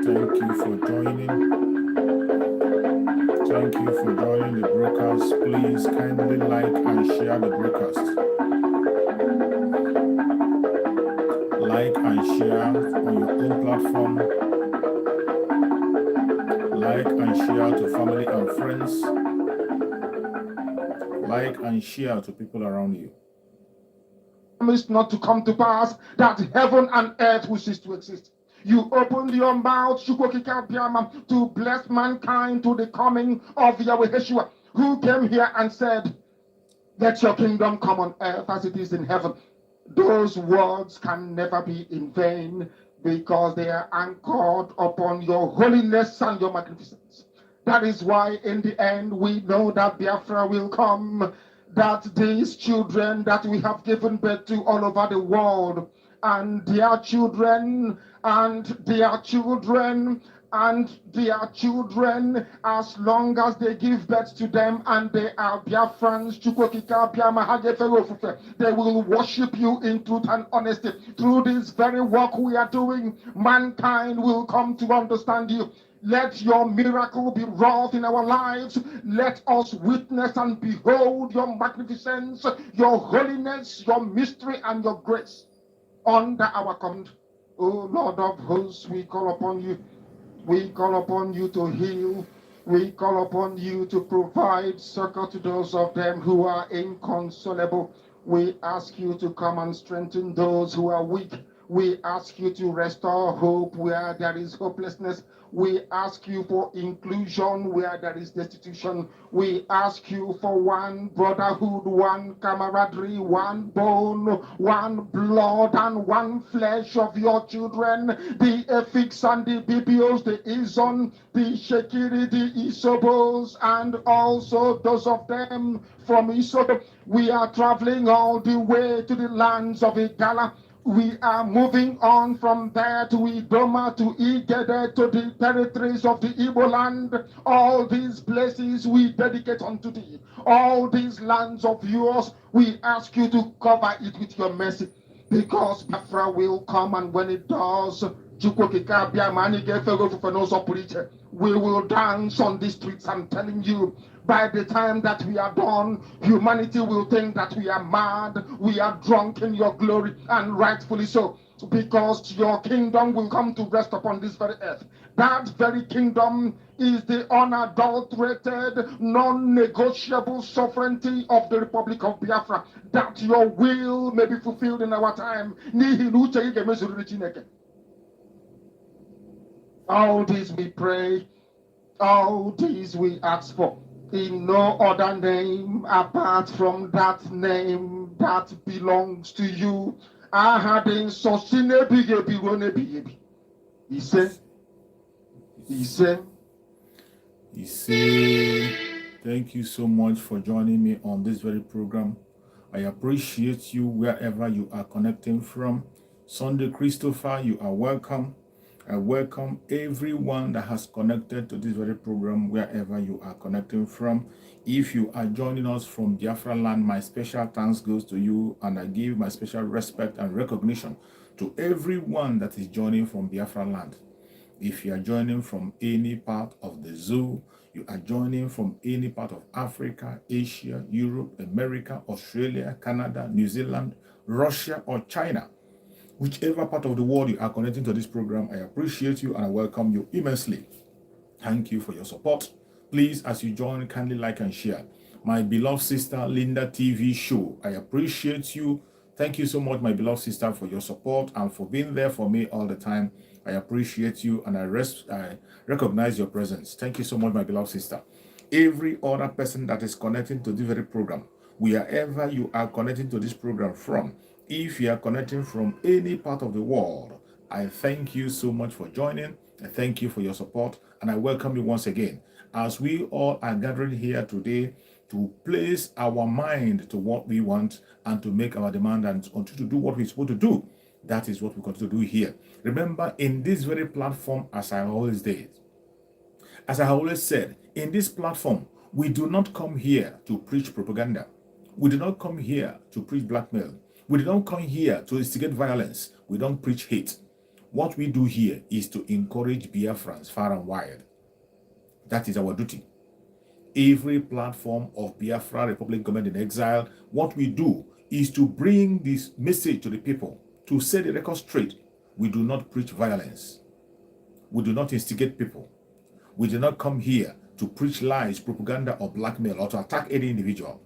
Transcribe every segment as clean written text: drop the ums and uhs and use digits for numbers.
Thank you for joining. Thank you for joining the broadcast. Please kindly like and share the broadcast. Like and share on your own platform. Like and share to family and friends. Like and share to people around you. Promised not to come to pass, that heaven and earth will cease to exist. You opened your mouth to bless mankind to the coming of Yahweh Yeshua, who came here and said, let your kingdom come on earth as it is in heaven. Those words can never be in vain because they are anchored upon your holiness and your magnificence. That is why in the end we know that Biafra will come, that these children that we have given birth to all over the world, and their children, and their children, and their children, as long as they give birth to them and they are Biafrans, they will worship you in truth and honesty. Through this very work we are doing, mankind will come to understand you. Let your miracle be wrought in our lives. Let us witness and behold your magnificence, your holiness, your mystery, and your grace under our command. O Lord of hosts, we call upon you. We call upon you to heal. We call upon you to provide succor to those of them who are inconsolable. We ask you to come and strengthen those who are weak. We ask you to restore hope where there is hopelessness. We ask you for inclusion where there is destitution. We ask you for one brotherhood, one camaraderie, one bone, one blood, and one flesh of your children. The Efiks and the Bibios, the Izon, the Shekiri, the Isobos, and also those of them from Isobo. We are traveling all the way to the lands of Igala. We are moving on from there to Idoma, to Igede, to the territories of the Igbo land. All these places we dedicate unto thee. All these lands of yours, we ask you to cover it with your mercy. Because Biafra will come, and when it does, we will dance on the streets. I'm telling you, by the time that we are done, humanity will think that we are mad, we are drunk in your glory, and rightfully so, because your kingdom will come to rest upon this very earth. That very kingdom is the unadulterated, non-negotiable sovereignty of the Republic of Biafra, that your will may be fulfilled in our time. All this we pray, all these we ask for, in no other name apart from that name that belongs to you. He said, thank you so much for joining me on this very program. I appreciate you wherever you are connecting from. Sunday Christopher, you are welcome. I welcome everyone that has connected to this very program wherever you are connecting from. If you are joining us from Biafra land, my special thanks goes to you, and I give my special respect and recognition to everyone that is joining from Biafra land. If you are joining from any part of the zoo, you are joining from any part of Africa, Asia, Europe, America, Australia, Canada, New Zealand, Russia, or China, whichever part of the world you are connecting to this program, I appreciate you and I welcome you immensely. Thank you for your support. Please, as you join, kindly like and share. My beloved sister, Linda TV show, I appreciate you. Thank you so much, my beloved sister, for your support and for being there for me all the time. I appreciate you and I recognize your presence. Thank you so much, my beloved sister. Every other person that is connecting to this very program, wherever you are connecting to this program from, if you are connecting from any part of the world, I thank you so much for joining. I thank you for your support, and I welcome you once again as we all are gathering here today to place our mind to what we want and to make our demand and to do what we're supposed to do. That is what we continue to do here. Remember, in this very platform, as I always said, in this platform, we do not come here to preach propaganda. We do not come here to preach blackmail. We do not come here to instigate violence. We don't preach hate. What we do here is to encourage Biafrans far and wide. That is our duty. Every platform of Biafra Republic Government in Exile, what we do is to bring this message to the people, to set the record straight. We do not preach violence. We do not instigate people. We do not come here to preach lies, propaganda, or blackmail, or to attack any individual.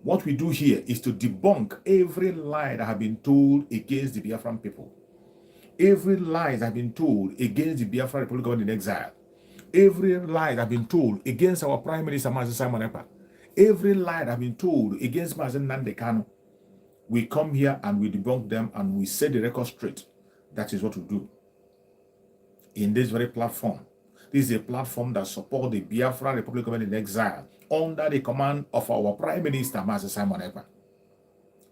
What we do here is to debunk every lie that has been told against the Biafran people. Every lie that has been told against the Biafra Republic Government in Exile. Every lie that has been told against our Prime Minister, Mazi Simon Ekpa. Every lie that has been told against Mazi Nnamdi Kanu. We come here and we debunk them and we set the record straight. That is what we do. In this very platform. This is a platform that supports the Biafra Republic Government in Exile under the command of our Prime Minister, Mazi Simon Ekpa.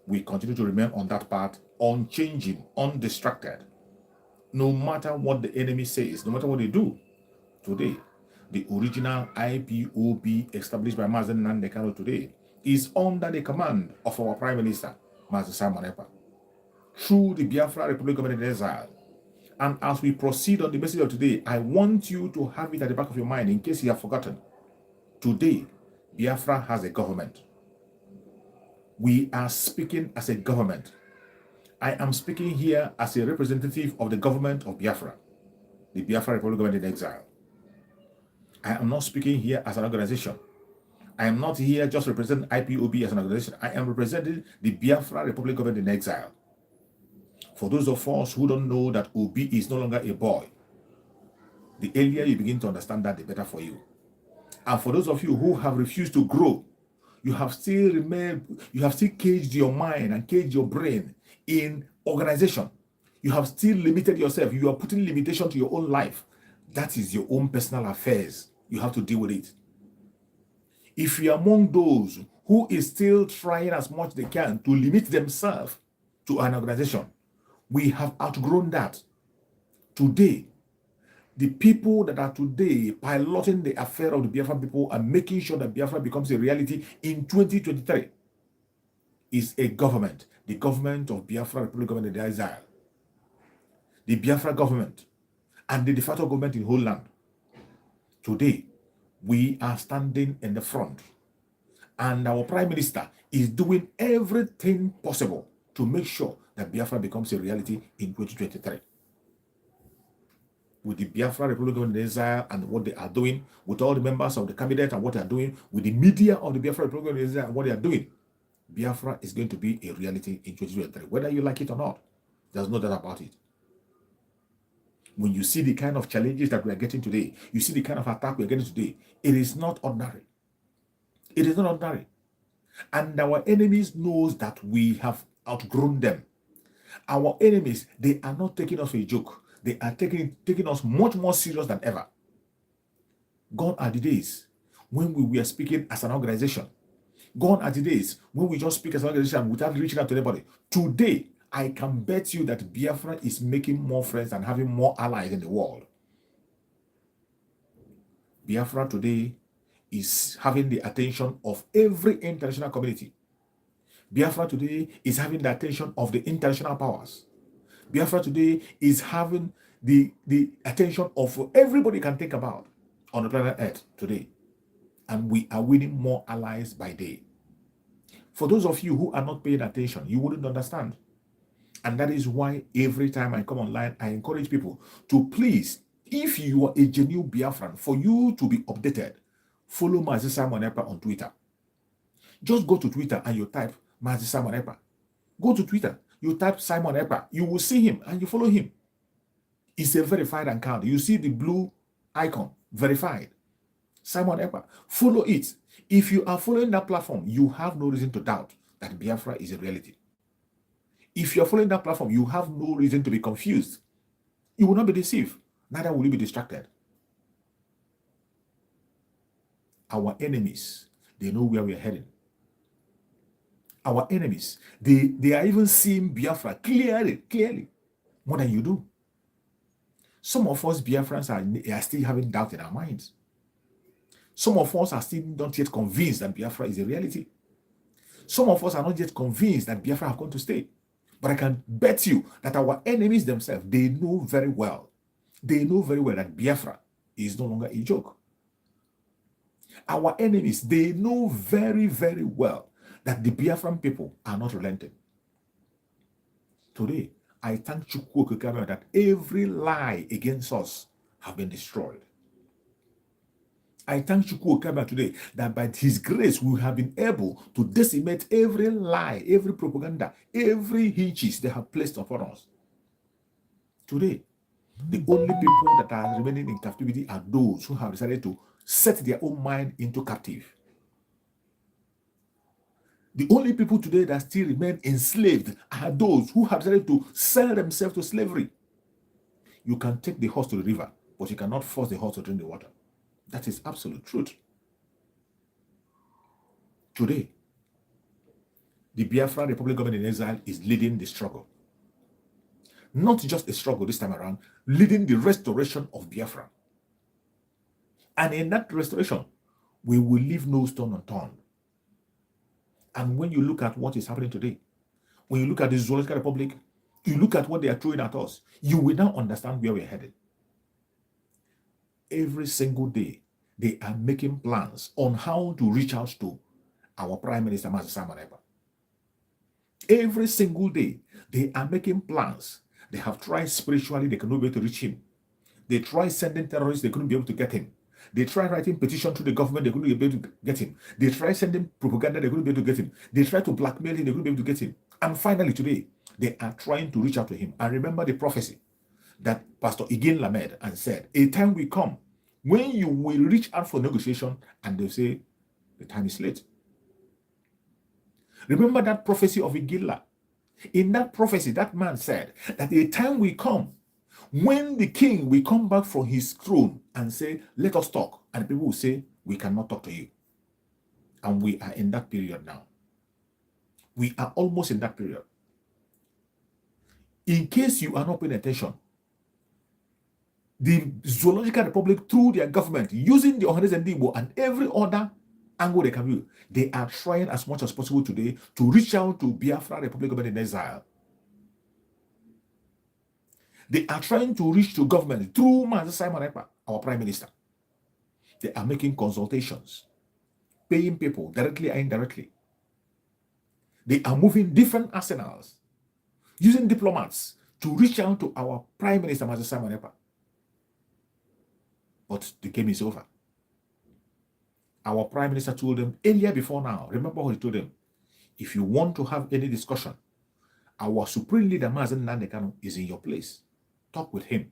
We continue to remain on that path, unchanging, undistracted. No matter what the enemy says, no matter what they do. Today, the original IPOB established by Mazi Nnamdi Kanu today is under the command of our Prime Minister, Mazi Simon Ekpa, through the Biafra Republic Government in Exile. And as we proceed on the message of today, I want you to have it at the back of your mind in case you have forgotten. Today, Biafra has a government. We are speaking as a government. I am speaking here as a representative of the government of Biafra, the Biafra Republic Government in Exile. I am not speaking here as an organization. I am not here just representing IPOB as an organization. I am representing the Biafra Republic Government in Exile. For those of us who don't know that Obi is no longer a boy, the earlier you begin to understand that, the better for you. And for those of you who have refused to grow, you have still caged your mind and caged your brain in organization. You have still limited yourself. You are putting limitation to your own life. That is your own personal affairs. You have to deal with it. If you are among those who is still trying as much they can to limit themselves to an organization, we have outgrown that. Today, the people that are today piloting the affair of the Biafra people and making sure that Biafra becomes a reality in 2023 is a government, the government of Biafra Republic Government in Exile, the Biafra government, and the de facto government in whole land. Today, we are standing in the front, and our Prime Minister is doing everything possible to make sure that Biafra becomes a reality in 2023. With the Biafra Republic of Exile and what they are doing, with all the members of the cabinet and what they are doing, with the media of the Biafra Republic of Exile and what they are doing, Biafra is going to be a reality in 2023. Whether you like it or not, there's no doubt about it. When you see the kind of challenges that we are getting today, you see the kind of attack we are getting today, it is not ordinary. It is not ordinary. And our enemies knows that we have outgrown them. Our enemies, they are not taking us for a joke. They are taking us much more serious than ever. Gone are the days when we were speaking as an organization. Gone are the days when we just speak as an organization without reaching out to anybody. Today, I can bet you that Biafra is making more friends and having more allies in the world. Biafra today is having the attention of every international community. Biafra today is having the attention of the international powers. Biafra today is having the attention of everybody you can think about on the planet Earth today. And we are winning more allies by day. For those of you who are not paying attention, you wouldn't understand. And that is why every time I come online, I encourage people to please, if you are a genuine Biafran, for you to be updated, follow Mazi Simon Ekpa on Twitter. Just go to Twitter and you type Mazi Simon Ekpa. Go to Twitter, you type Simon Ekpa. You will see him and you follow him. It's a verified account. You see the blue icon, verified. Simon Ekpa. Follow it. If you are following that platform, you have no reason to doubt that Biafra is a reality. If you are following that platform, you have no reason to be confused. You will not be deceived. Neither will you be distracted. Our enemies, they know where we are heading. Our enemies, they are even seeing Biafra clearly, more than you do. Some of us Biafrans are still having doubt in our minds. Some of us are still not yet convinced that Biafra is a reality. Some of us are not yet convinced that Biafra have come to stay. But I can bet you that our enemies themselves, they know very well that Biafra is no longer a joke. Our enemies, they know very, very well that the Biafran people are not relenting. Today, I thank Chukwu Okikame that every lie against us have been destroyed. I thank Chukwu Okikame today that by his grace we have been able to decimate every lie, every propaganda, every hitches they have placed upon us. Today, the only people that are remaining in captivity are those who have decided to set their own mind into captive. The only people today that still remain enslaved are those who have decided to sell themselves to slavery. You can take the horse to the river, but you cannot force the horse to drink the water. That is absolute truth. Today, the Biafra Republic government in exile is leading the struggle. Not just a struggle this time around, leading the restoration of Biafra. And in that restoration, we will leave no stone unturned. And when you look at what is happening today, when you look at the Zoological Republic, you look at what they are throwing at us, you will now understand where we're headed. Every single day, they are making plans on how to reach out to our Prime Minister, Master Simon Ekpa. Every single day, they are making plans. They have tried spiritually, they cannot be able to reach him. They tried sending terrorists, they couldn't be able to get him. They tried writing petition to the government, they couldn't be able to get him. They tried sending propaganda, they couldn't be able to get him. They tried to blackmail him, they couldn't be able to get him. And finally today, they are trying to reach out to him. And remember the prophecy that Pastor Igin Lamed and said, a time will come when you will reach out for negotiation and they'll say, the time is late. Remember that prophecy of Igilla. In that prophecy, that man said that a time will come when the king will come back from his throne and say, let us talk. And people will say, we cannot talk to you. And we are in that period now. We are almost in that period. In case you are not paying attention, the Zoological Republic, through their government, using the Ohanes and Igbo and every other angle they can use, they are trying as much as possible today to reach out to Biafra Republic government in exile. They are trying to reach to government through Master Simon Ekpa, our Prime Minister. They are making consultations, paying people directly and indirectly. They are moving different arsenals, using diplomats to reach out to our Prime Minister, Master Simon Ekpa. But the game is over. Our Prime Minister told them earlier before now, remember what he told them? If you want to have any discussion, our Supreme Leader, Mazen Nandekano, is in your place. Talk with him.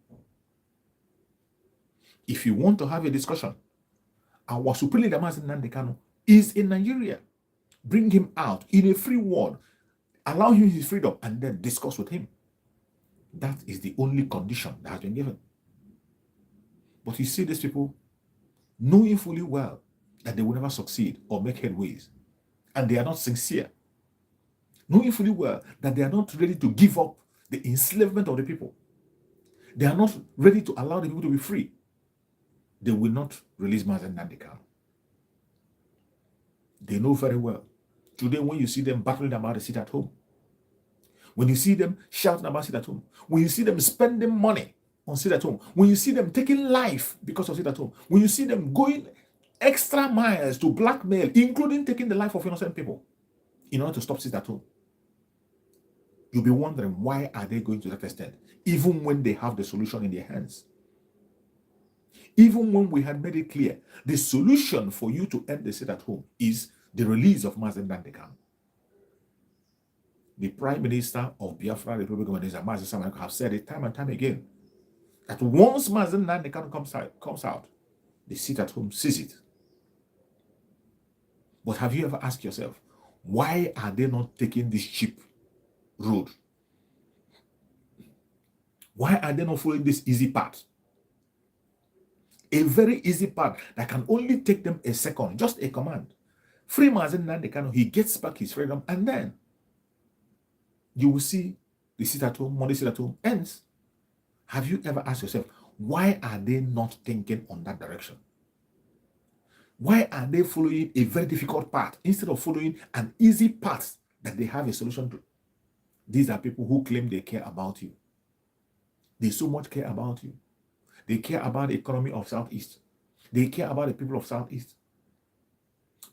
If you want to have a discussion, our Supreme Leader, Mazen Nandekano, is in Nigeria. Bring him out in a free world. Allow him his freedom and then discuss with him. That is the only condition that has been given. But you see these people knowing fully well that they will never succeed or make headways. And they are not sincere. Knowing fully well that they are not ready to give up the enslavement of the people. They are not ready to allow the people to be free. They will not release Mazen Nandekano. They know very well. Today, when you see them battling about a seat at home, when you see them shouting about sit at home, when you see them spending money on sit at home, when you see them taking life because of sit at home, when you see them going extra miles to blackmail, including taking the life of innocent people in order to stop sit at home, you'll be wondering, why are they going to that extent, even when they have the solution in their hands? Even when we had made it clear, the solution for you to end the sit at home is the release of Mazen Nandekano. The Prime Minister of Biafra Republic of Nigeria, Mazen Simon Ekpa, have said it time and time again, that once Mazen Nandekano comes out, the sit at home sees it. But have you ever asked yourself, why are they not taking this cheap road? Why are they not following this easy path? A very easy path that can only take them a second, just a command. Free Mazen Nandekano, he gets back his freedom, and then you will see the sit at home, Monday sit at home ends. Have you ever asked yourself, why are they not thinking on that direction? Why are they following a very difficult path instead of following an easy path that they have a solution to? These are people who claim they care about you. They so much care about you. They care about the economy of Southeast. They care about the people of Southeast.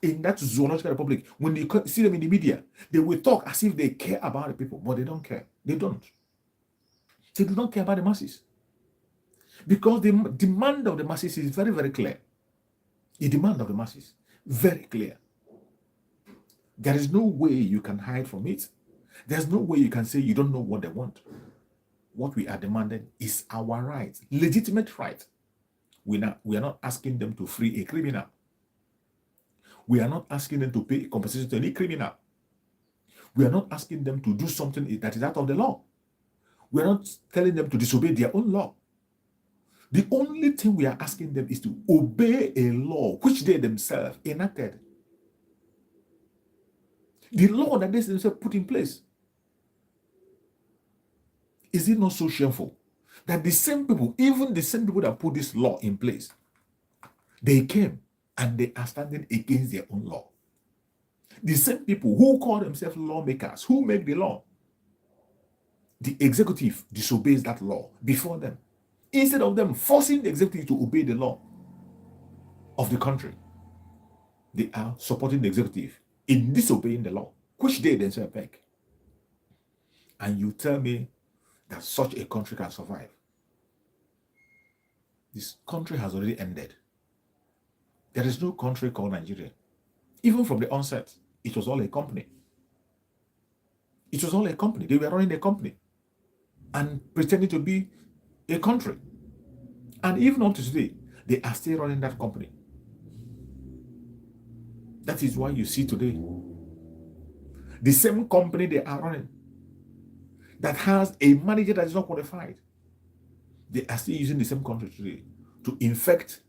In that zoological republic, when you see them in the media, they will talk as if they care about the people, but they don't care. They don't. They do not care about the masses. Because the demand of the masses is very, very clear. The demand of the masses, very clear. There is no way you can hide from it. There's no way you can say you don't know what they want. What we are demanding is our right, legitimate right. We are not asking them to free a criminal. We are not asking them to pay compensation to any criminal. We are not asking them to do something that is out of the law. We are not telling them to disobey their own law. The only thing we are asking them is to obey a law which they themselves enacted. The law that they themselves put in place. Is it not so shameful that the same people, even the same people that put this law in place, they came and they are standing against their own law? The same people who call themselves lawmakers, who make the law, the executive disobeys that law before them. Instead of them forcing the executive to obey the law of the country, they are supporting the executive in disobeying the law, which they themselves make. And you tell me that such a country can survive? This country has already ended. There is no country called Nigeria. Even from the onset, it was all a company. It was all a company. They were running a company and pretending to be a country. And even up to today, they are still running that company. That is why you see today, the same company they are running, that has a manager that is not qualified, they are still using the same country today to infect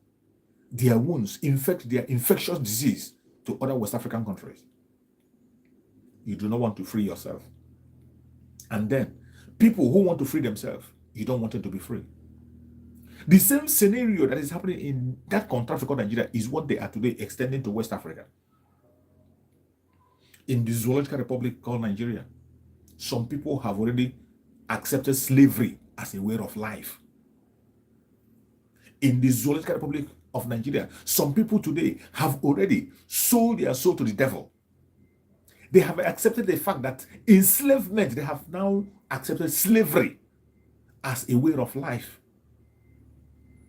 their wounds, infect their infectious disease to other West African countries. You do not want to free yourself. And then, people who want to free themselves, you don't want them to be free. The same scenario that is happening in that country called Nigeria is what they are today extending to West Africa. In the zoological republic called Nigeria, some people have already accepted slavery as a way of life. In the zoological republic of Nigeria, some people today have already sold their soul to the devil. They have accepted the fact that enslavement, they have now accepted slavery as a way of life.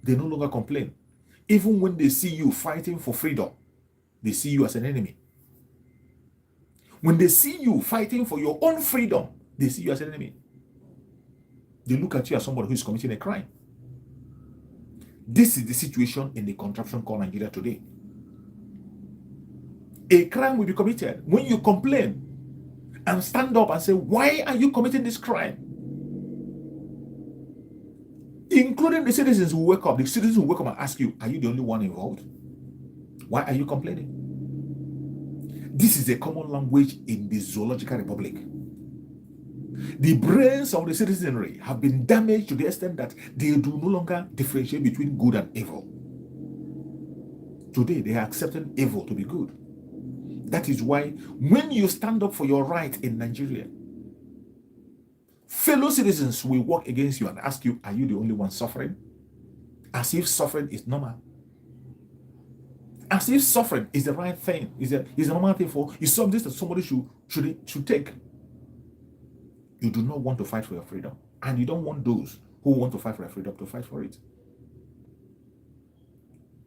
They no longer complain. Even when they see you fighting for freedom, they see you as an enemy. When they see you fighting for your own freedom, they see you as an enemy. They look at you as somebody who is committing a crime. This is the situation in the contraption called Nigeria today. A crime will be committed when you complain and stand up and say, why are you committing this crime? Including the citizens who wake up. The citizens who wake up and ask you, are you the only one involved? Why are you complaining? This is a common language in the zoological republic. The brains of the citizenry have been damaged to the extent that they do no longer differentiate between good and evil. Today, they are accepting evil to be good. That is why when you stand up for your right in Nigeria, fellow citizens will walk against you and ask you, are you the only one suffering? As if suffering is normal. As if suffering is the right thing, is a normal thing for you. Something that somebody should take. You do not want to fight for your freedom, and you don't want those who want to fight for their freedom to fight for it.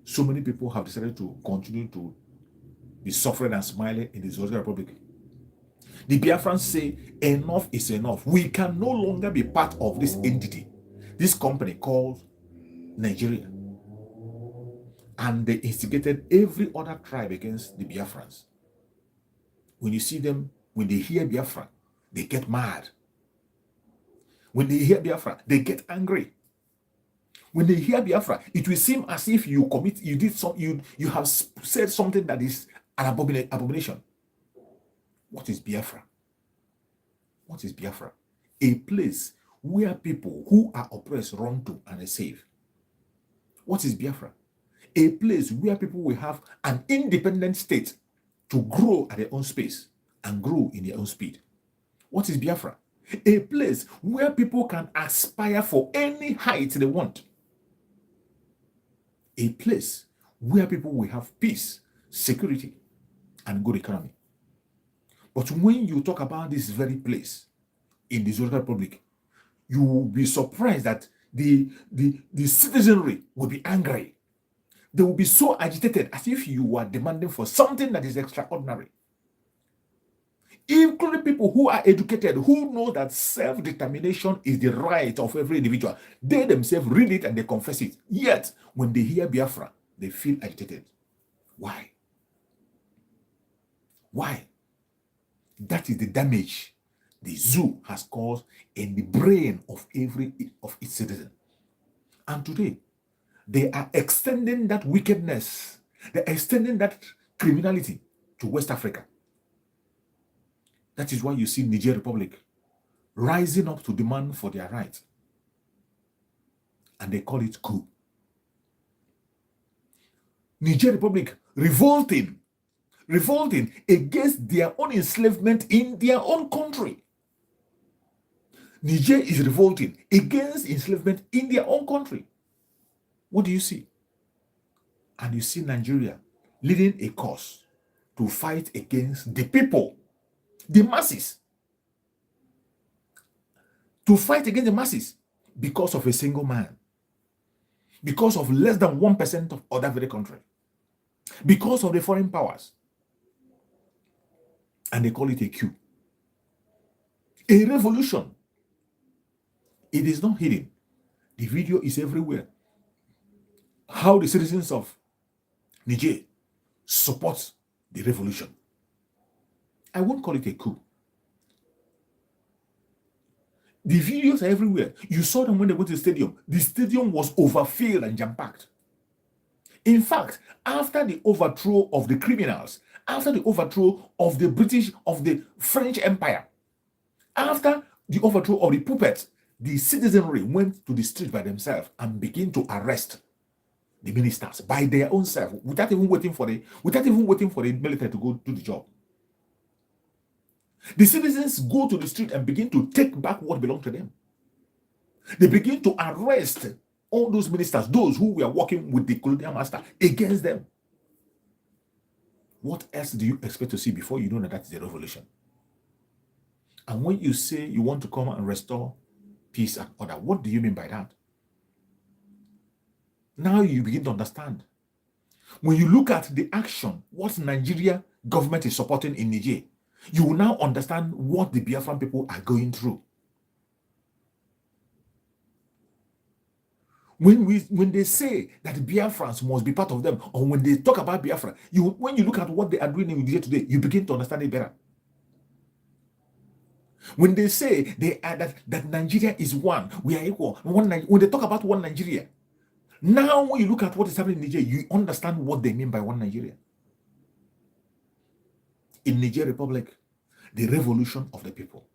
So many people have decided to continue to be suffering and smiling in the Zoological Republic. The Biafrans say enough is enough. We can no longer be part of this entity, this company called Nigeria. And they instigated every other tribe against the Biafrans. When you see them, when they hear Biafra, they get mad. When they hear Biafra, they get angry. When they hear Biafra, it will seem as if you have said something that is an abomination. What is Biafra? What is Biafra? A place where people who are oppressed run to and are safe. What is Biafra? A place where people will have an independent state to grow at their own space and grow in their own speed. What is Biafra? a place where people can aspire for any height they want, a place where people will have peace, security, and good economy. But when you talk about this very place in the Zoroastrian Republic, you will be surprised that the citizenry will be angry. They will be so agitated as if you are demanding for something that is extraordinary. Including people who are educated, who know that self-determination is the right of every individual. They themselves read it and they confess it. Yet, when they hear Biafra, they feel agitated. Why? Why? That is the damage the zoo has caused in the brain of every of its citizen. And today, they are extending that wickedness, they're extending that criminality to West Africa. That is why you see Niger Republic rising up to demand for their rights. And they call it coup. Niger Republic revolting against their own enslavement in their own country. Niger is revolting against enslavement in their own country. What do you see? And you see Nigeria leading a cause to fight against the people, the masses, to fight against the masses because of a single man, because of less than 1% of other very country, because of the foreign powers. And they call it a coup. A revolution. It is not hidden. The video is everywhere. How the citizens of Niger support the revolution. I won't call it a coup. The videos are everywhere. You saw them when they went to the stadium. The stadium was overfilled and jam-packed. In fact, after the overthrow of the criminals, after the overthrow of the British, of the French Empire, after the overthrow of the puppets, the citizenry went to the street by themselves and began to arrest the ministers by their own self, without even waiting for the military to go do the job. The citizens go to the street and begin to take back what belonged to them. They begin to arrest all those ministers, those who were working with the colonial master, against them. What else do you expect to see before you know that is a revolution? And when you say you want to come and restore peace and order, what do you mean by that? Now you begin to understand. When you look at the action, what Nigeria government is supporting in Niger, you will now understand what the Biafran people are going through. When they say that Biafrans must be part of them, or when they talk about Biafra, when you look at what they are doing in Niger today, you begin to understand it better. When they say that Nigeria is one, we are equal, when they talk about one Nigeria, now when you look at what is happening in Niger, you understand what they mean by one Nigeria. In Niger Republic, the revolution of the people.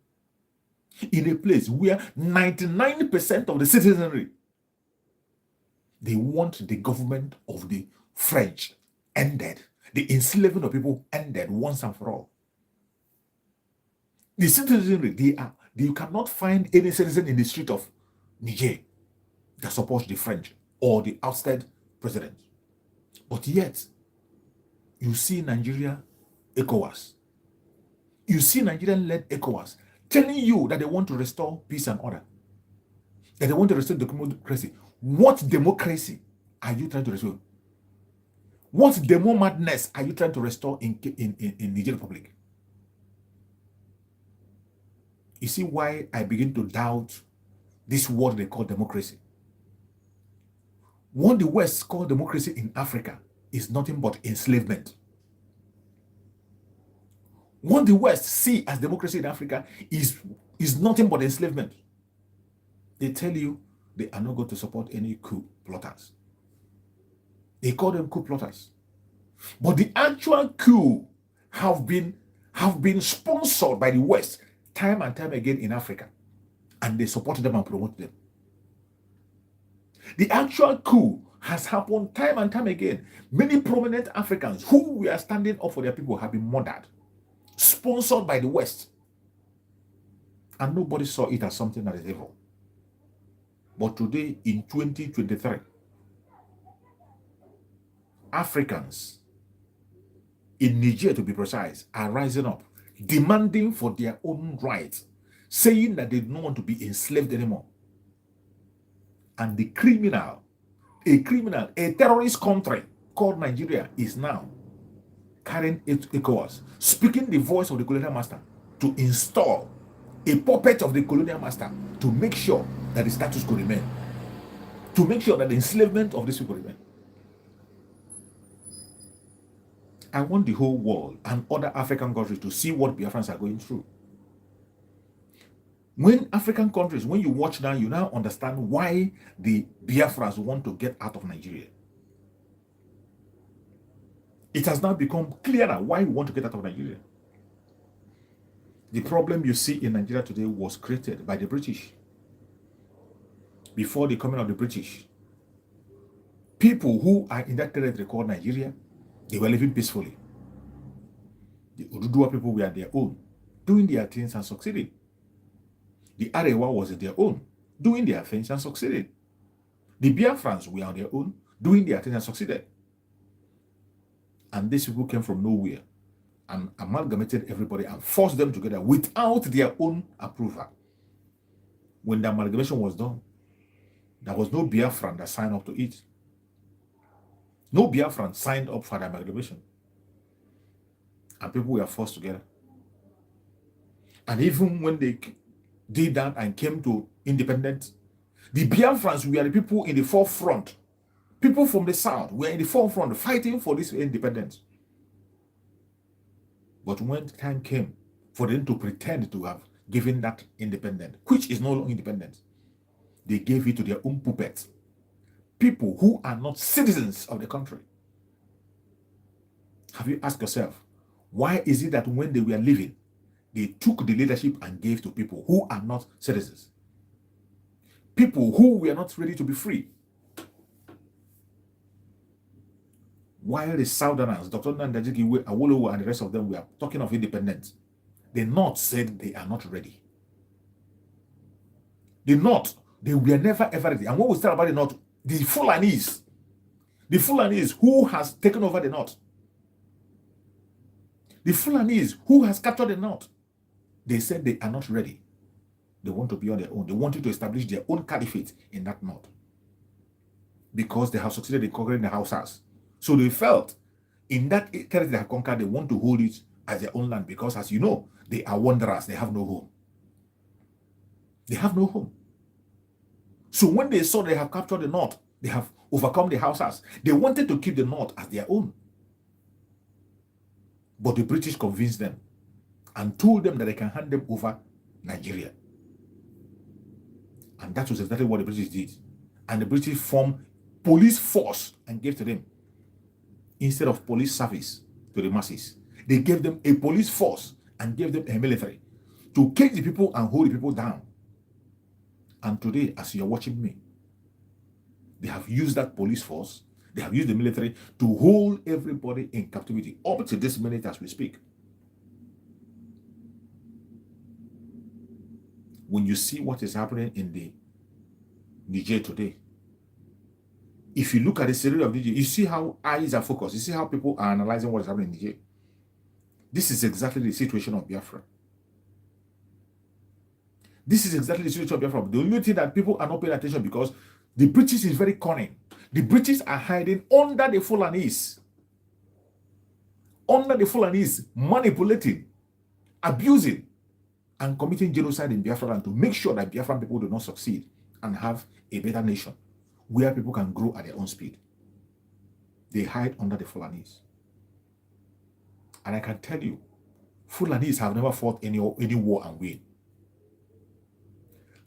In a place where 99% of the citizenry, they want the government of the French ended. The enslavement of people ended once and for all. The citizenry, you cannot find any citizen in the street of Niger that supports the French or the ousted president. But yet, you see Nigeria ECOWAS. You see Nigerian-led ECOWAS telling you that they want to restore peace and order, that they want to restore democracy. What democracy are you trying to restore? What demo madness are you trying to restore in Niger Republic? You see why I begin to doubt this word they call democracy. What the West call democracy in Africa is nothing but enslavement. What the West see as democracy in Africa is nothing but enslavement. They tell you they are not going to support any coup plotters. They call them coup plotters. But the actual coup have been sponsored by the West time and time again in Africa. And they support them and promote them. The actual coup has happened time and time again. Many prominent Africans who were standing up for their people have been murdered, sponsored by the West. And nobody saw it as something that is evil. But today, in 2023, Africans, in Niger to be precise, are rising up, demanding for their own rights, saying that they don't want to be enslaved anymore. And the criminal, a terrorist country called Nigeria is now carrying ECOWAS, speaking the voice of the colonial master to install a puppet of the colonial master to make sure that the status quo remain, to make sure that the enslavement of these people remain. I want the whole world and other African countries to see what Biafrans are going through. When African countries, when you watch now, you now understand why the Biafrans want to get out of Nigeria. It has now become clearer why we want to get out of Nigeria. The problem you see in Nigeria today was created by the British. Before the coming of the British, people who are in that territory called Nigeria, they were living peacefully. The Oduduwa people were their own, doing their things and succeeding. The Arewa was their own, doing their things and succeeding. The Biafrans were on their own, doing their things and succeeded. And these people came from nowhere and amalgamated everybody and forced them together without their own approval. When the amalgamation was done, there was no Biafran that signed up to it. No Biafran signed up for the amalgamation. And people were forced together. And even when they did that and came to independence, the Biafrans were the people in the forefront. People from the south were in the forefront fighting for this independence. But when time came for them to pretend to have given that independence, which is no longer independence, they gave it to their own puppets. People who are not citizens of the country. Have you asked yourself, why is it that when they were leaving, they took the leadership and gave to people who are not citizens? People who were not ready to be free. While the Southerners, Dr. Nandajiki, Awolowo, and the rest of them were talking of independence, the North said they are not ready. The North, they were never ever ready. And what we say about the North, the Fulanis who has taken over the North, the Fulanis who has captured the North, they said they are not ready. They want to be on their own. They wanted to establish their own caliphate in that North because they have succeeded in conquering the Hausas. So they felt in that territory they have conquered, they want to hold it as their own land because, as you know, they are wanderers. They have no home. They have no home. So when they saw they have captured the North, they have overcome the Hausas, they wanted to keep the North as their own. But the British convinced them and told them that they can hand them over Nigeria. And that was exactly what the British did. And the British formed police force and gave to them. Instead of police service to the masses, they gave them a police force and gave them a military to cage the people and hold the people down. And today, as you're watching me, they have used that police force, they have used the military to hold everybody in captivity up to this minute as we speak. When you see what is happening in the Niger today, if you look at the scenario of Niger, you see how eyes are focused. You see how people are analyzing what is happening in Niger. This is exactly the situation of Biafra. This is exactly the situation of Biafra. The only thing that people are not paying attention because the British is very cunning. The British are hiding under the Fulanis. Under the Fulanis, manipulating, abusing, and committing genocide in Biafra land to make sure that Biafran people do not succeed and have a better nation where people can grow at their own speed. They hide under the Fulanis. And I can tell you, Fulanis have never fought any war and win.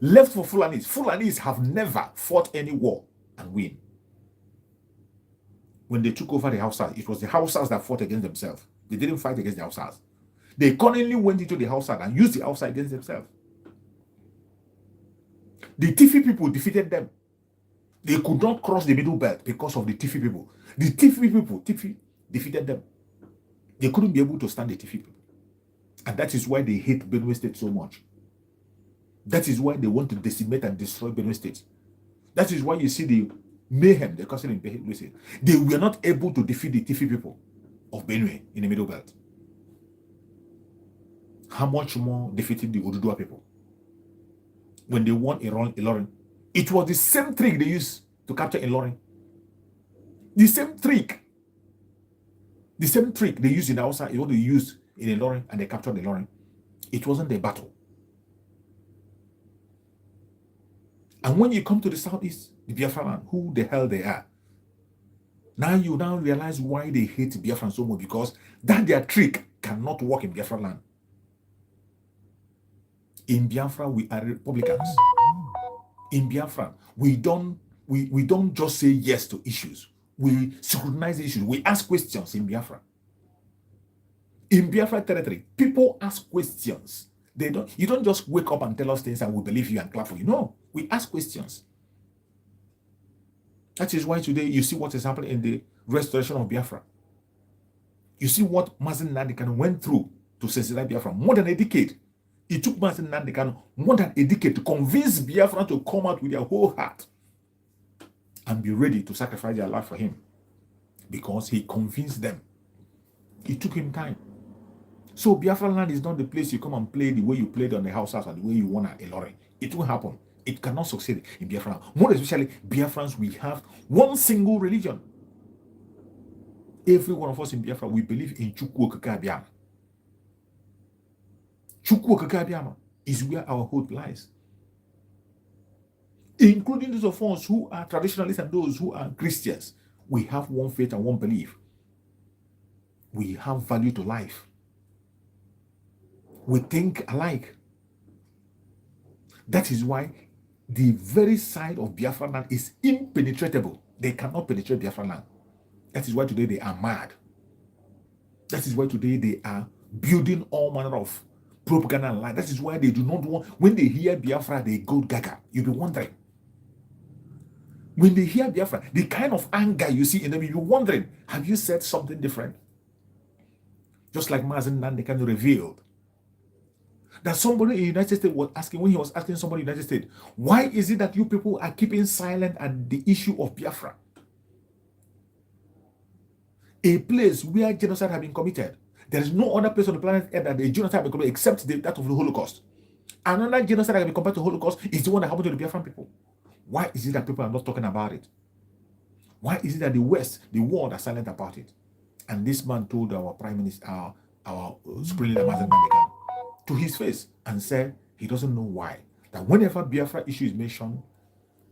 Left for Fulanis have never fought any war and win. When they took over the Hausas, it was the Hausas that fought against themselves. They didn't fight against the Hausas. They cunningly went into the Hausas and used the Hausas against themselves. The Tifi people defeated them. They could not cross the middle belt because of the Tifi people. The Tifi defeated them. They couldn't be able to stand the Tifi people. And that is why they hate Benue State so much. That is why they want to decimate and destroy Benue State. That is why you see the mayhem they're causing in Benue State. They were not able to defeat the Tifi people of Benue in the Middle Belt. How much more defeating the Odudua people? When they won Ilorin, it was the same trick they used to capture Ilorin. The same trick. The same trick they used in Hausa is what they used in Ilorin, and they captured Ilorin. It wasn't a battle. And when you come to the southeast, the Biafra land, who the hell they are, now you realize why they hate Biafra so much, because that their trick cannot work in Biafra land. In Biafra, we are Republicans. In Biafra, we don't just say yes to issues. We scrutinize the issues. We ask questions in Biafra. In Biafra territory, people ask questions. You don't just wake up and tell us things and we believe you and clap for you. No, we ask questions. That is why today you see what is happening in the restoration of Biafra. You see what Mazen Nandekan went through to sensitize Biafra. More than a decade. It took Mazen Nandekan more than a decade to convince Biafra to come out with their whole heart and be ready to sacrifice their life for him, because he convinced them. It took him time. So Biafra land is not the place you come and play the way you played on the house and the way you won at Ilorin. It will happen. It cannot succeed in Biafra. More especially Biafrans, we have one single religion. Every one of us in Biafra, we believe in Chukwu Okike Abiama. Chukwu Okike Abiama is where our hope lies. Including those of us who are traditionalists and those who are Christians. We have one faith and one belief. We have value to life. We think alike. That is why the very side of Biafra land is impenetrable. They cannot penetrate Biafra land. That is why today they are mad. That is why today they are building all manner of propaganda and lie. That is why they do not want, when they hear Biafra, they go gaga. You'll be wondering. When they hear Biafra, the kind of anger you see in them, you'll be wondering, have you said something different? Just like Mazen Nandekan revealed that somebody in the United States was asking, when he was asking somebody in the United States, why is it that you people are keeping silent at the issue of Biafra? A place where genocide has been committed. There is no other place on the planet Earth that a genocide has been committed except that of the Holocaust. Another genocide that can be compared to Holocaust is the one that happened to the Biafran people. Why is it that people are not talking about it? Why is it that the West, the world, are silent about it? And this man told our Prime Minister, our Supreme Leader, Mazen Nandekan, to his face, and said he doesn't know why. That whenever Biafra issue is mentioned,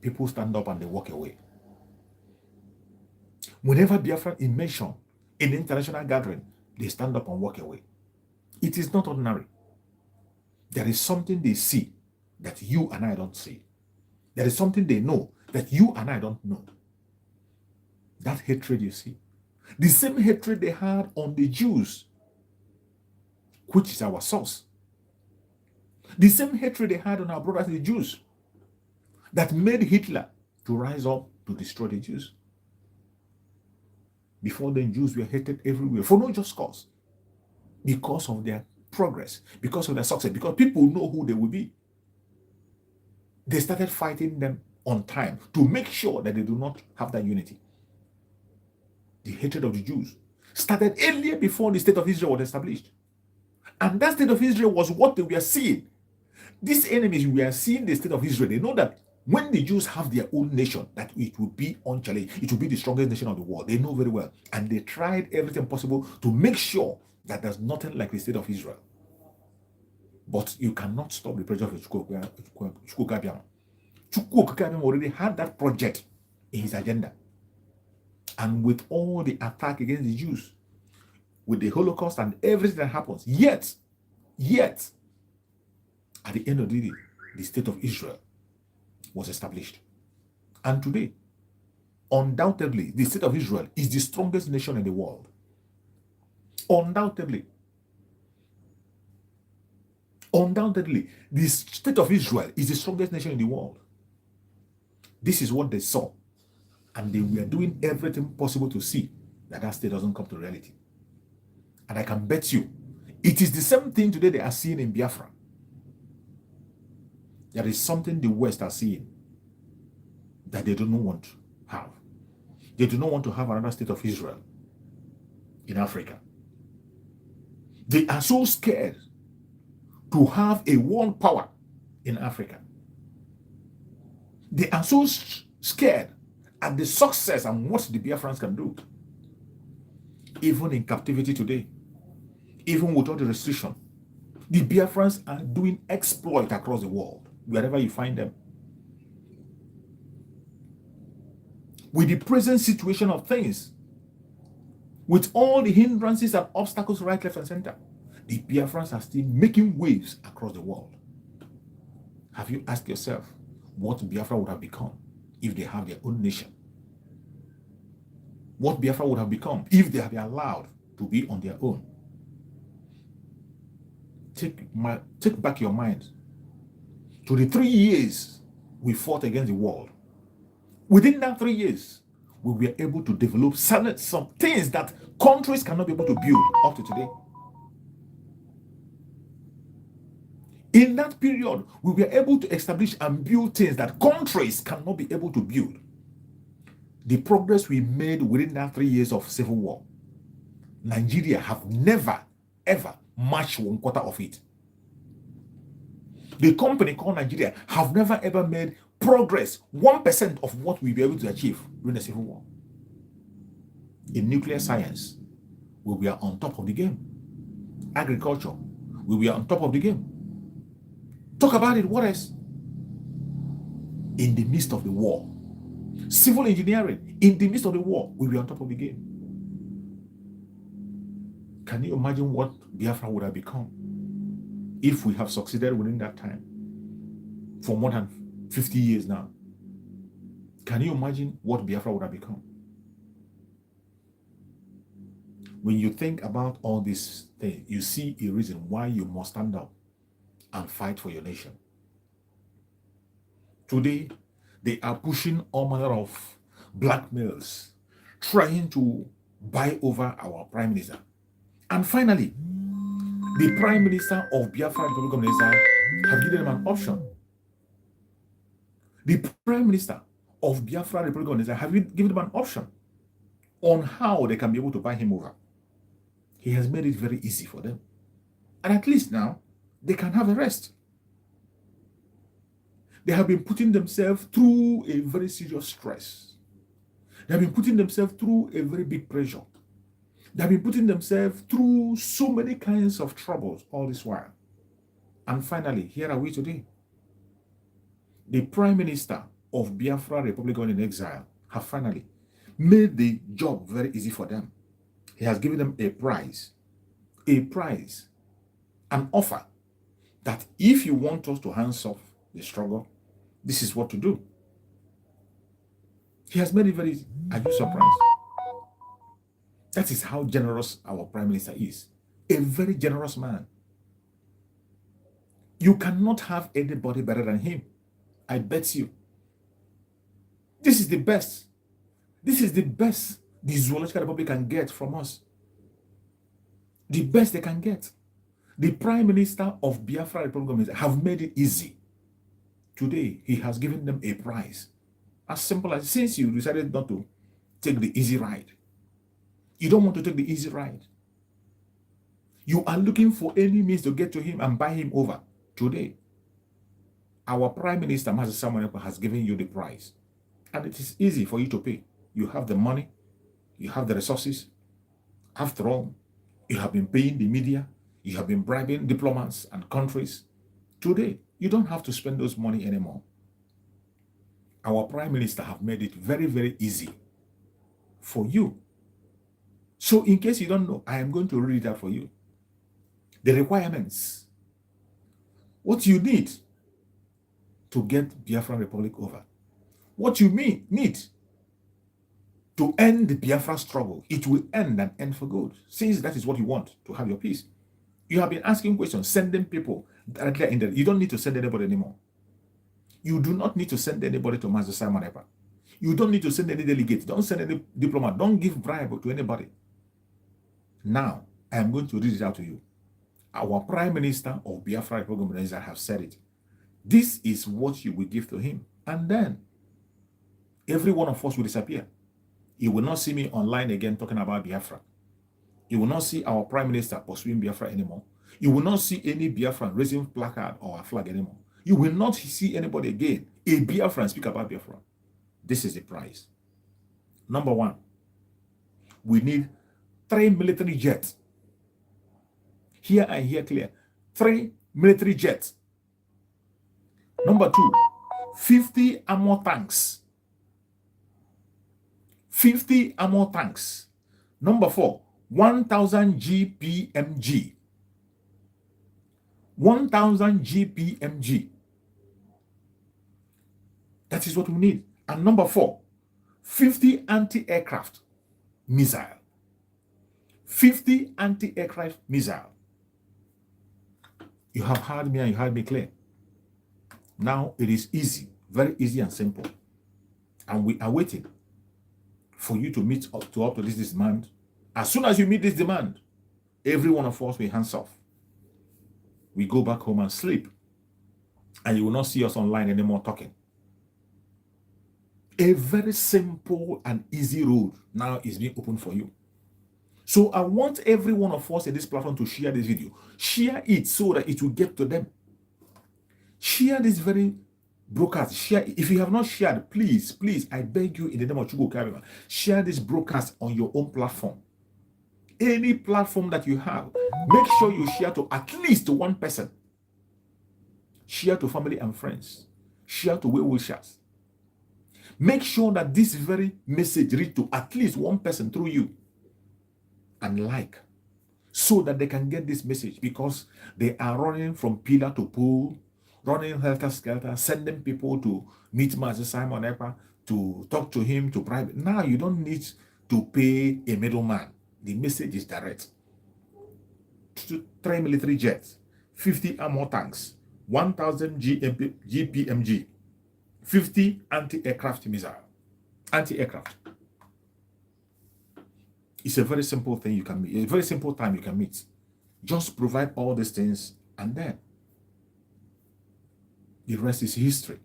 people stand up and they walk away. Whenever Biafra is mentioned in international gathering, they stand up and walk away. It is not ordinary. There is something they see that you and I don't see. There is something they know that you and I don't know. That hatred you see. The same hatred they had on the Jews, which is our source. The same hatred they had on our brothers the Jews that made Hitler to rise up to destroy the Jews. Before then, Jews were hated everywhere for no just cause. Because of their progress, because of their success, because people know who they will be. They started fighting them on time to make sure that they do not have that unity. The hatred of the Jews started earlier before the state of Israel was established. And that state of Israel was what they were seeing. These enemies were seeing the state of Israel. They know that when the Jews have their own nation, that it will be unchallenged. It will be the strongest nation of the world. They know very well. And they tried everything possible to make sure that there's nothing like the state of Israel. But you cannot stop the pressure of Chukwu Okike Abiama. Chukwu Okike Abiama already had that project in his agenda. And with all the attack against the Jews, with the Holocaust and everything that happens, yet, at the end of the day, the state of Israel was established. And today, undoubtedly, the state of Israel is the strongest nation in the world. Undoubtedly, the state of Israel is the strongest nation in the world. This is what they saw. And they were doing everything possible to see that that state doesn't come to reality. And I can bet you, it is the same thing today they are seeing in Biafra. There is something the West are seeing that they do not want to have. They do not want to have another state of Israel in Africa. They are so scared to have a world power in Africa. They are so scared at the success and what the Biafrans can do. Even in captivity today, even without the restriction, the Biafrans are doing exploit across the world, wherever you find them. With the present situation of things, with all the hindrances and obstacles right, left, and center, the Biafrans are still making waves across the world. Have you asked yourself what Biafra would have become if they have their own nation? What Biafra would have become if they had been allowed to be on their own? Take back your mind to the 3 years we fought against the world. Within that 3 years, we were able to develop some things that countries cannot be able to build up to today. In that period, we were able to establish and build things that countries cannot be able to build. The progress we made within that 3 years of civil war, Nigeria have never, ever matched 1/4 of it. The company called Nigeria have never, ever made progress 1% of what we were able to achieve during the civil war. In nuclear science, we were on top of the game. Agriculture, we were on top of the game. Talk about it, what else? In the midst of the war, civil engineering, in the midst of the war, we were on top of the game. Can you imagine what Biafra would have become if we have succeeded within that time for more than 50 years now? Can you imagine what Biafra would have become? When you think about all these things, you see a reason why you must stand up and fight for your nation. Today, they are pushing all manner of blackmails, trying to buy over our prime minister. And finally, the prime minister of Biafra Republic of Exile have given them an option. The prime minister of Biafra Republic of Exile have given them an option on how they can be able to buy him over. He has made it very easy for them. And at least now, they can have a rest. They have been putting themselves through a very serious stress. They have been putting themselves through a very big pressure. They have been putting themselves through so many kinds of troubles all this while. And finally, here are we today. The Prime Minister of Biafra Republic in Exile have finally made the job very easy for them. He has given them a prize, an offer that if you want us to hands off the struggle, this is what to do. He has made it very easy. Are you surprised? That is how generous our Prime Minister is. A very generous man. You cannot have anybody better than him. I bet you. This is the best. This is the best the Zoological Republic can get from us. The best they can get. The Prime Minister of Biafra Republic have made it easy. Today, he has given them a prize. As simple as, since you decided not to take the easy ride, you don't want to take the easy ride. You are looking for any means to get to him and buy him over. Today, our Prime Minister, Master Samuel, has given you the prize. And it is easy for you to pay. You have the money. You have the resources. After all, you have been paying the media. You have been bribing diplomats and countries. Today, you don't have to spend those money anymore. Our Prime Minister have made it very, very easy for you. So in case you don't know, I am going to read it out for you. The requirements. What you need to get Biafra Republic over. What you need to end the Biafra struggle. It will end and end for good. Since that is what you want, to have your peace. You have been asking questions, sending people directly in there. You don't need to send anybody anymore. You do not need to send anybody to Master Simon Epa. You don't need to send any delegate. Don't send any diplomat. Don't give bribe to anybody. Now, I am going to read it out to you. Our Prime Minister of Biafra Republic have said it. This is what you will give to him. And then every one of us will disappear. You will not see me online again talking about Biafra. You will not see our Prime Minister pursuing Biafra anymore. You will not see any Biafran raising placard or a flag anymore. You will not see anybody again, a Biafran, speak about Biafra. This is the price. Number one, we need 3 military jets. Here I hear clear. 3 military jets. Number two, 50 armor tanks. 50 armor tanks. Number four, 1,000 GPMG. 1,000 GPMG. That is what we need. And number four, 50 anti-aircraft missile. 50 anti-aircraft missile. You have heard me and you heard me clear. Now it is easy, very easy and simple. And we are waiting for you to meet up to this demand. As soon as you meet this demand, every one of us will hands off. We go back home and sleep. And you will not see us online anymore talking. A very simple and easy road now is being opened for you. So I want every one of us in this platform to share this video. Share it so that it will get to them. Share this very broadcast. Share it. If you have not shared, please, I beg you in the name of Chugo Kabima, share this broadcast on your own platform. Any platform that you have, make sure you share to at least one person. Share to family and friends. Share to well-wishers. Make sure that this very message reach to at least one person through you. And like, so that they can get this message, because they are running from pillar to pole, running helter-skelter, sending people to meet Master Simon Ekpa, to talk to him, to private. Now you don't need to pay a middleman. The message is direct. 3 military jets, 50 armor tanks, 1,000 GPMG, 50 anti-aircraft missile. Anti-aircraft. It's a very simple thing you can meet, a very simple time you can meet. Just provide all these things, and then the rest is history.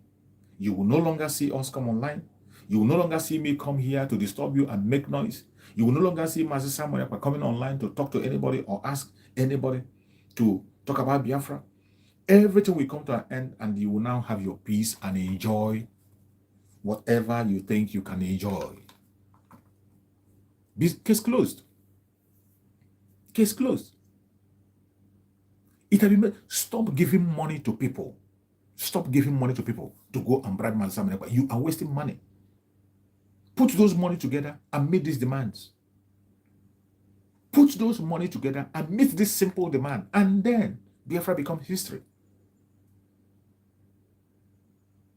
You will no longer see us come online. You will no longer see me come here to disturb you and make noise. You will no longer see Master Samuel coming online to talk to anybody or ask anybody to talk about Biafra. Everything will come to an end, and you will now have your peace and enjoy whatever you think you can enjoy. Case closed. Case closed. It has been made. Stop giving money to people. Stop giving money to people to go and bribe Master Samuel. You are wasting money. Put those money together and meet these demands. Put those money together and meet this simple demand, and then Biafra becomes history.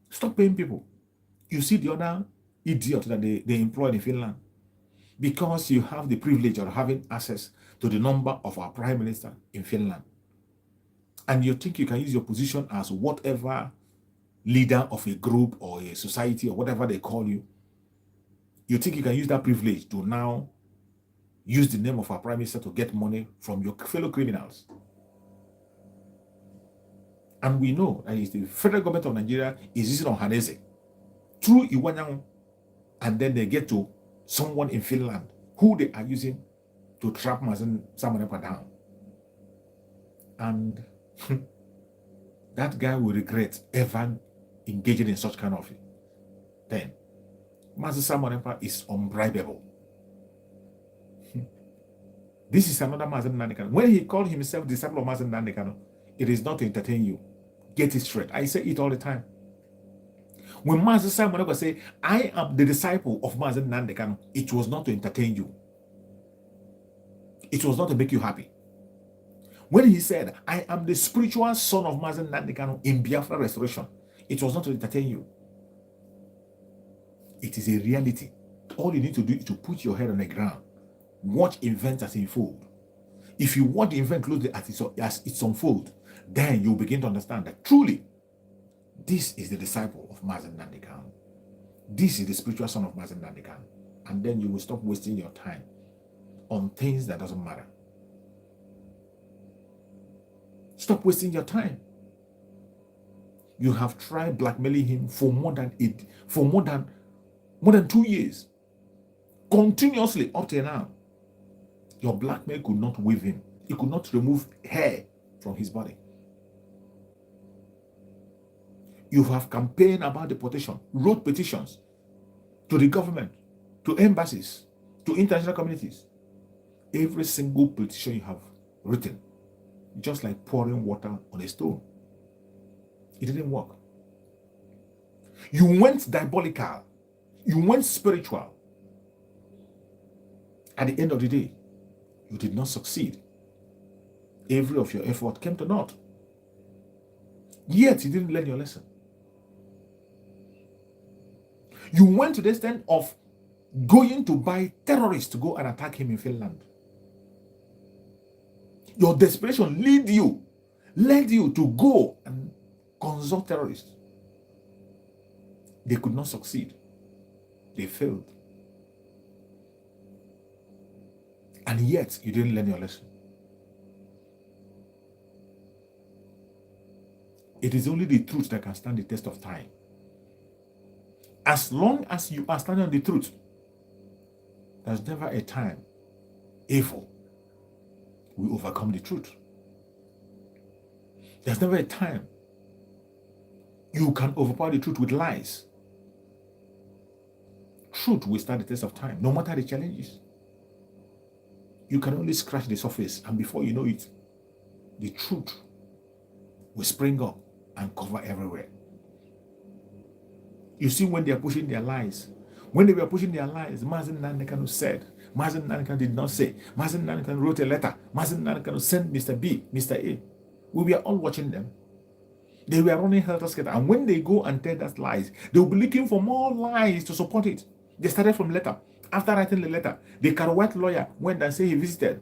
Stop paying people. You see the other idiot that they employ in Finland, because you have the privilege of having access to the number of our Prime Minister in Finland. And you think you can use your position as whatever leader of a group or a society or whatever they call you. You think you can use that privilege to now use the name of our Prime Minister to get money from your fellow criminals. And we know that the federal government of Nigeria is using on Hanese through Iwanyangu, and then they get to someone in Finland who they are using to trap someone down. And that guy will regret ever engaging in such kind of thing. Master Simon is unbribable. This is another Master Nandekano. When he called himself disciple of Master Nandekano, it is not to entertain you. Get it straight. I say it all the time. When Master Simon say, I am the disciple of Master Nandekano, it was not to entertain you. It was not to make you happy. When he said, I am the spiritual son of Master Nandekano in Biafra restoration, it was not to entertain you. It is a reality. All you need to do is to put your head on the ground. Watch events as unfold. If you watch the event closely as it's unfold, then you'll begin to understand that truly, this is the disciple of Master Nandekano. This is the spiritual son of Master Nandekano. And then you will stop wasting your time on things that doesn't matter. Stop wasting your time. You have tried blackmailing him for more than 2 years. Continuously up till now. Your blackmail could not wave him. It could not remove hair from his body. You have campaigned about deportation, wrote petitions to the government, to embassies, to international communities. Every single petition you have written, just like pouring water on a stone. It didn't work. You went diabolical. You went spiritual. At the end of the day, you did not succeed. Every of your effort came to naught. Yet you didn't learn your lesson. You went to the extent of going to buy terrorists to go and attack him in Finland. Your desperation led you to go and consult terrorists. They could not succeed. They failed. And yet, you didn't learn your lesson. It is only the truth that can stand the test of time. As long as you are standing on the truth, there's never a time evil will overcome the truth. There's never a time you can overpower the truth with lies. Truth will stand the test of time, no matter the challenges. You can only scratch the surface, and before you know it, the truth will spring up and cover everywhere. You see, when they are pushing their lies, when they were pushing their lies, Mazen Nanekanu said, Mazen Nanekanu did not say, Mazen Nanekanu wrote a letter, Mazen Nanekanu sent Mr. B, Mr. A. We were all watching them. They were running helter-skelter, and when they go and tell that lies, they will be looking for more lies to support it. They started from letter. After writing the letter, the Karawat lawyer went and said he visited.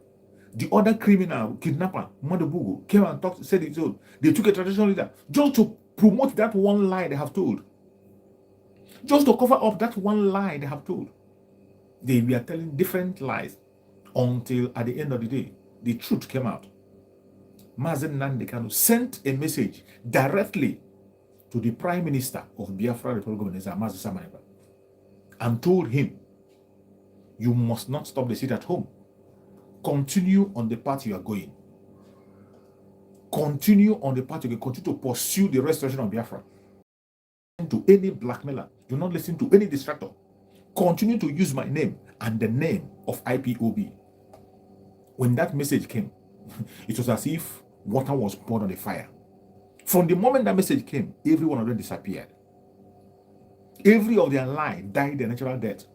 The other criminal, kidnapper, Madobugu, came and talked, said it told. They took a traditional leader just to promote that one lie they have told. Just to cover up that one lie they have told. They were telling different lies until at the end of the day, the truth came out. Mazen Nandekanu sent a message directly to the Prime Minister of Biafra Republic of Nigeria, Mazen Samaneba, and told him, you must not stop the seat at home. Continue on the path you are going. Continue on the path you are going. Continue to pursue the restoration of Biafra. To any blackmailer, do not listen to any distractor. Continue to use my name and the name of IPOB. When that message came, it was as if water was poured on the fire. From the moment that message came, every one of them disappeared. Every of their lie died a natural death.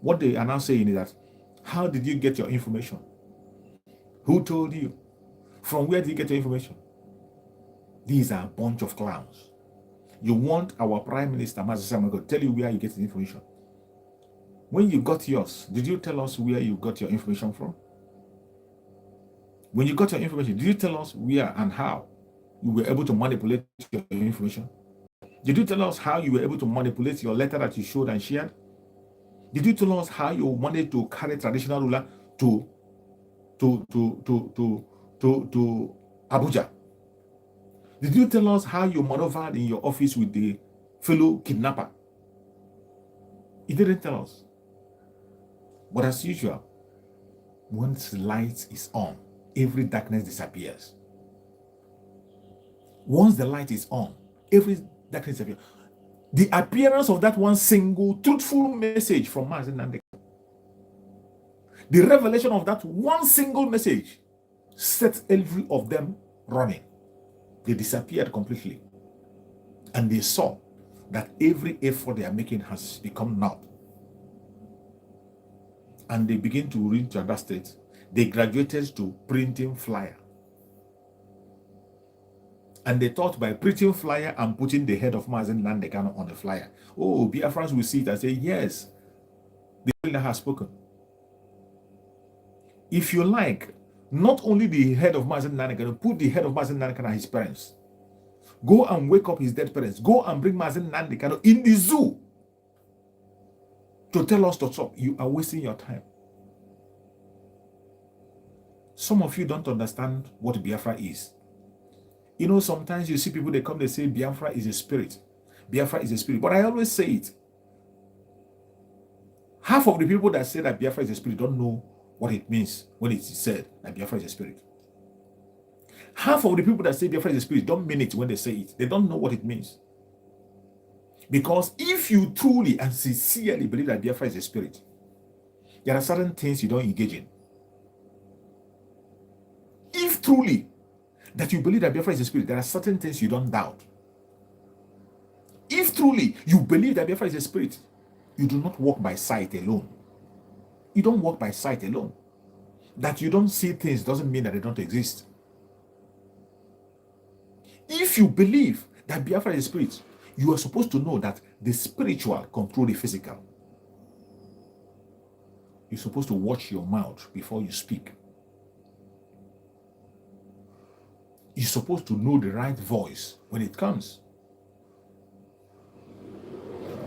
What they are now saying is that, how did you get your information? Who told you? From where did you get your information? These are a bunch of clowns. You want our Prime Minister, Master to tell you where you get the information. When you got yours, did you tell us where you got your information from? When you got your information, did you tell us where and how you were able to manipulate your information? Did you tell us how you were able to manipulate your letter that you showed and shared? Did you tell us how you wanted to carry traditional ruler to Abuja? Did you tell us how you maneuvered in your office with the fellow kidnapper? You didn't tell us. But as usual, once the light is on, every darkness disappears. Once the light is on, every darkness disappears. The appearance of that one single truthful message from Mazen Nandek, the revelation of that one single message set every of them running. They disappeared completely. And they saw that every effort they are making has become naught. And they begin to reach to that state. They graduated to printing flyer. And they thought by printing flyer and putting the head of Mazen Nandekano on the flyer, oh, Biafrans will see it and say, yes, the leader has spoken. If you like, not only the head of Mazen Nandekano, put the head of Mazen Nandekano and his parents. Go and wake up his dead parents. Go and bring Mazen Nandekano in the zoo to tell us to stop. You are wasting your time. Some of you don't understand what Biafra is. You know, sometimes you see people, they come, they say Biafra is a spirit. Biafra is a spirit. But I always say it. Half of the people that say that Biafra is a spirit don't know what it means when it is said that Biafra is a spirit. Half of the people that say Biafra is a spirit don't mean it when they say it. They don't know what it means. Because if you truly and sincerely believe that Biafra is a spirit, there are certain things you don't engage in. If truly that you believe that Biafra is a spirit, there are certain things you don't doubt. If truly you believe that Biafra is a spirit, you do not walk by sight alone. You don't walk by sight alone. That you don't see things doesn't mean that they don't exist. If you believe that Biafra is a spirit, you are supposed to know that the spiritual control the physical. You're supposed to watch your mouth before you speak. You're supposed to know the right voice when it comes.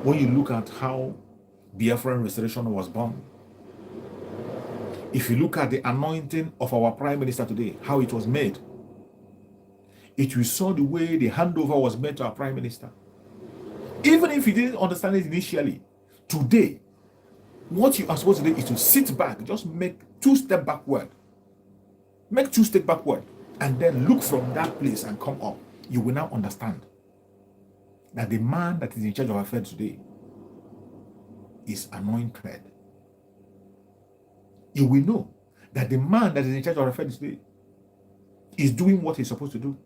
When you look at how Biafran restoration was born, if you look at the anointing of our Prime Minister today, how it was made, if you saw the way the handover was made to our Prime Minister, even if you didn't understand it initially, today, what you are supposed to do is to sit back, just make 2 steps backward. Make 2 steps backward, and then look from that place and come up. You will now understand that the man that is in charge of affairs today is anointed. You will know that the man that is in charge of affairs today is doing what he's supposed to do.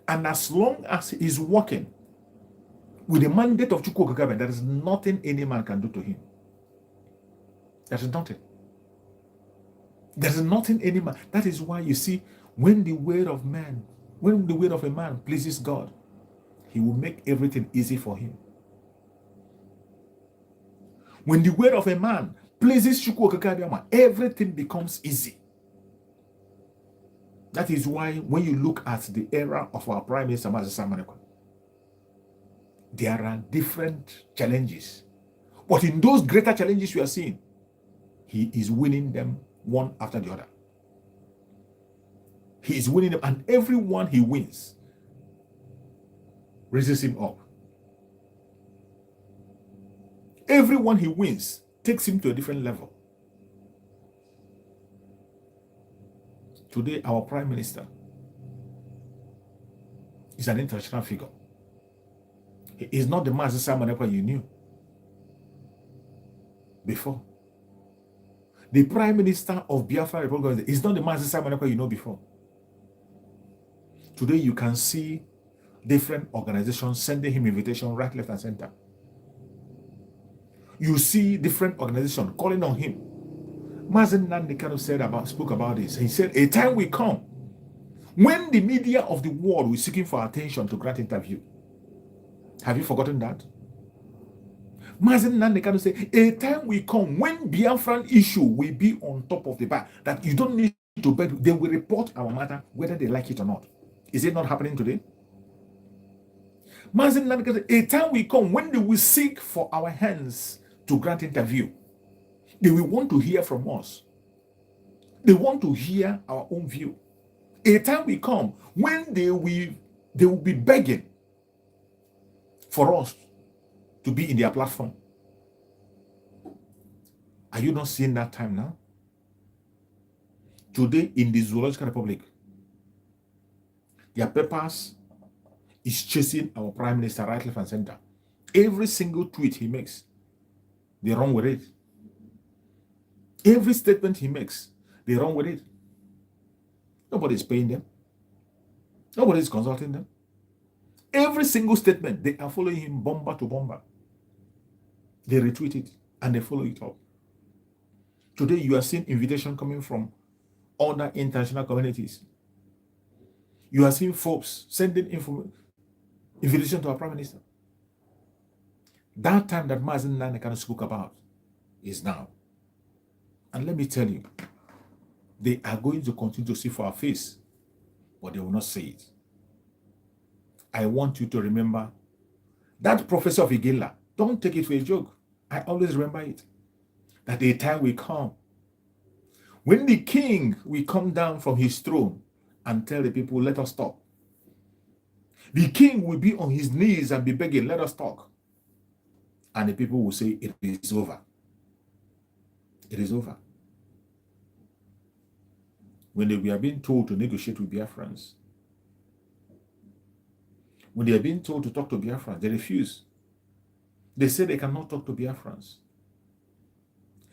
And as long as he's working with the mandate of Chukwu Okike, there is nothing any man can do to him. There is nothing. There is nothing any man. That is why you see, when the word of a man pleases God, he will make everything easy for him. When the word of a man pleases Chukwu Okike, everything becomes easy. That is why when you look at the era of our Prime Minister, there are different challenges. But in those greater challenges you are seeing, he is winning them one after the other. He is winning them, and everyone he wins raises him up. Everyone he wins takes him to a different level. Today, our Prime Minister is an international figure. He is not the Mazi Simon Ekpa you knew before. The Prime Minister of Biafra Republic is not the Mazi Simon Ekpa you know before. Today, you can see different organizations sending him invitation right, left, and center. You see different organizations calling on him. Mazen Nandekano spoke about this. He said, a time will come when the media of the world will seeking for attention to grant interview. Have you forgotten that? Mazen Nandekano said, a time will come when Biafran issue will be on top of the bar, that you don't need to beg. They will report our matter whether they like it or not. Is it not happening today? Mazen Nandekano said, a time will come when they will seek for our hands to grant interview. They will want to hear from us. They want to hear our own view. A time will come when they will be begging for us to be in their platform. Are you not seeing that time now? Today in the Zoological Republic, their papers is chasing our Prime Minister right, left, and center. Every single tweet he makes, they run with it. Every statement he makes, they run with it. Nobody's paying them. Nobody's consulting them. Every single statement, they are following him bomber to bomber. They retweet it and they follow it up. Today, you are seeing invitation coming from other international communities. You are seeing folks sending invitation to our Prime Minister. That time that Mazen Nandekano spoke about is now. And let me tell you, they are going to continue to see for our face, but they will not say it. I want you to remember that Professor of Igela. Don't take it for a joke. I always remember it. That a time will come when the king will come down from his throne and tell the people, let us talk. The king will be on his knees and be begging, let us talk. And the people will say, it is over. It is over. When they were being told to negotiate with Biafrans, when they are being told to talk to Biafrans, they refuse. They say they cannot talk to Biafrans.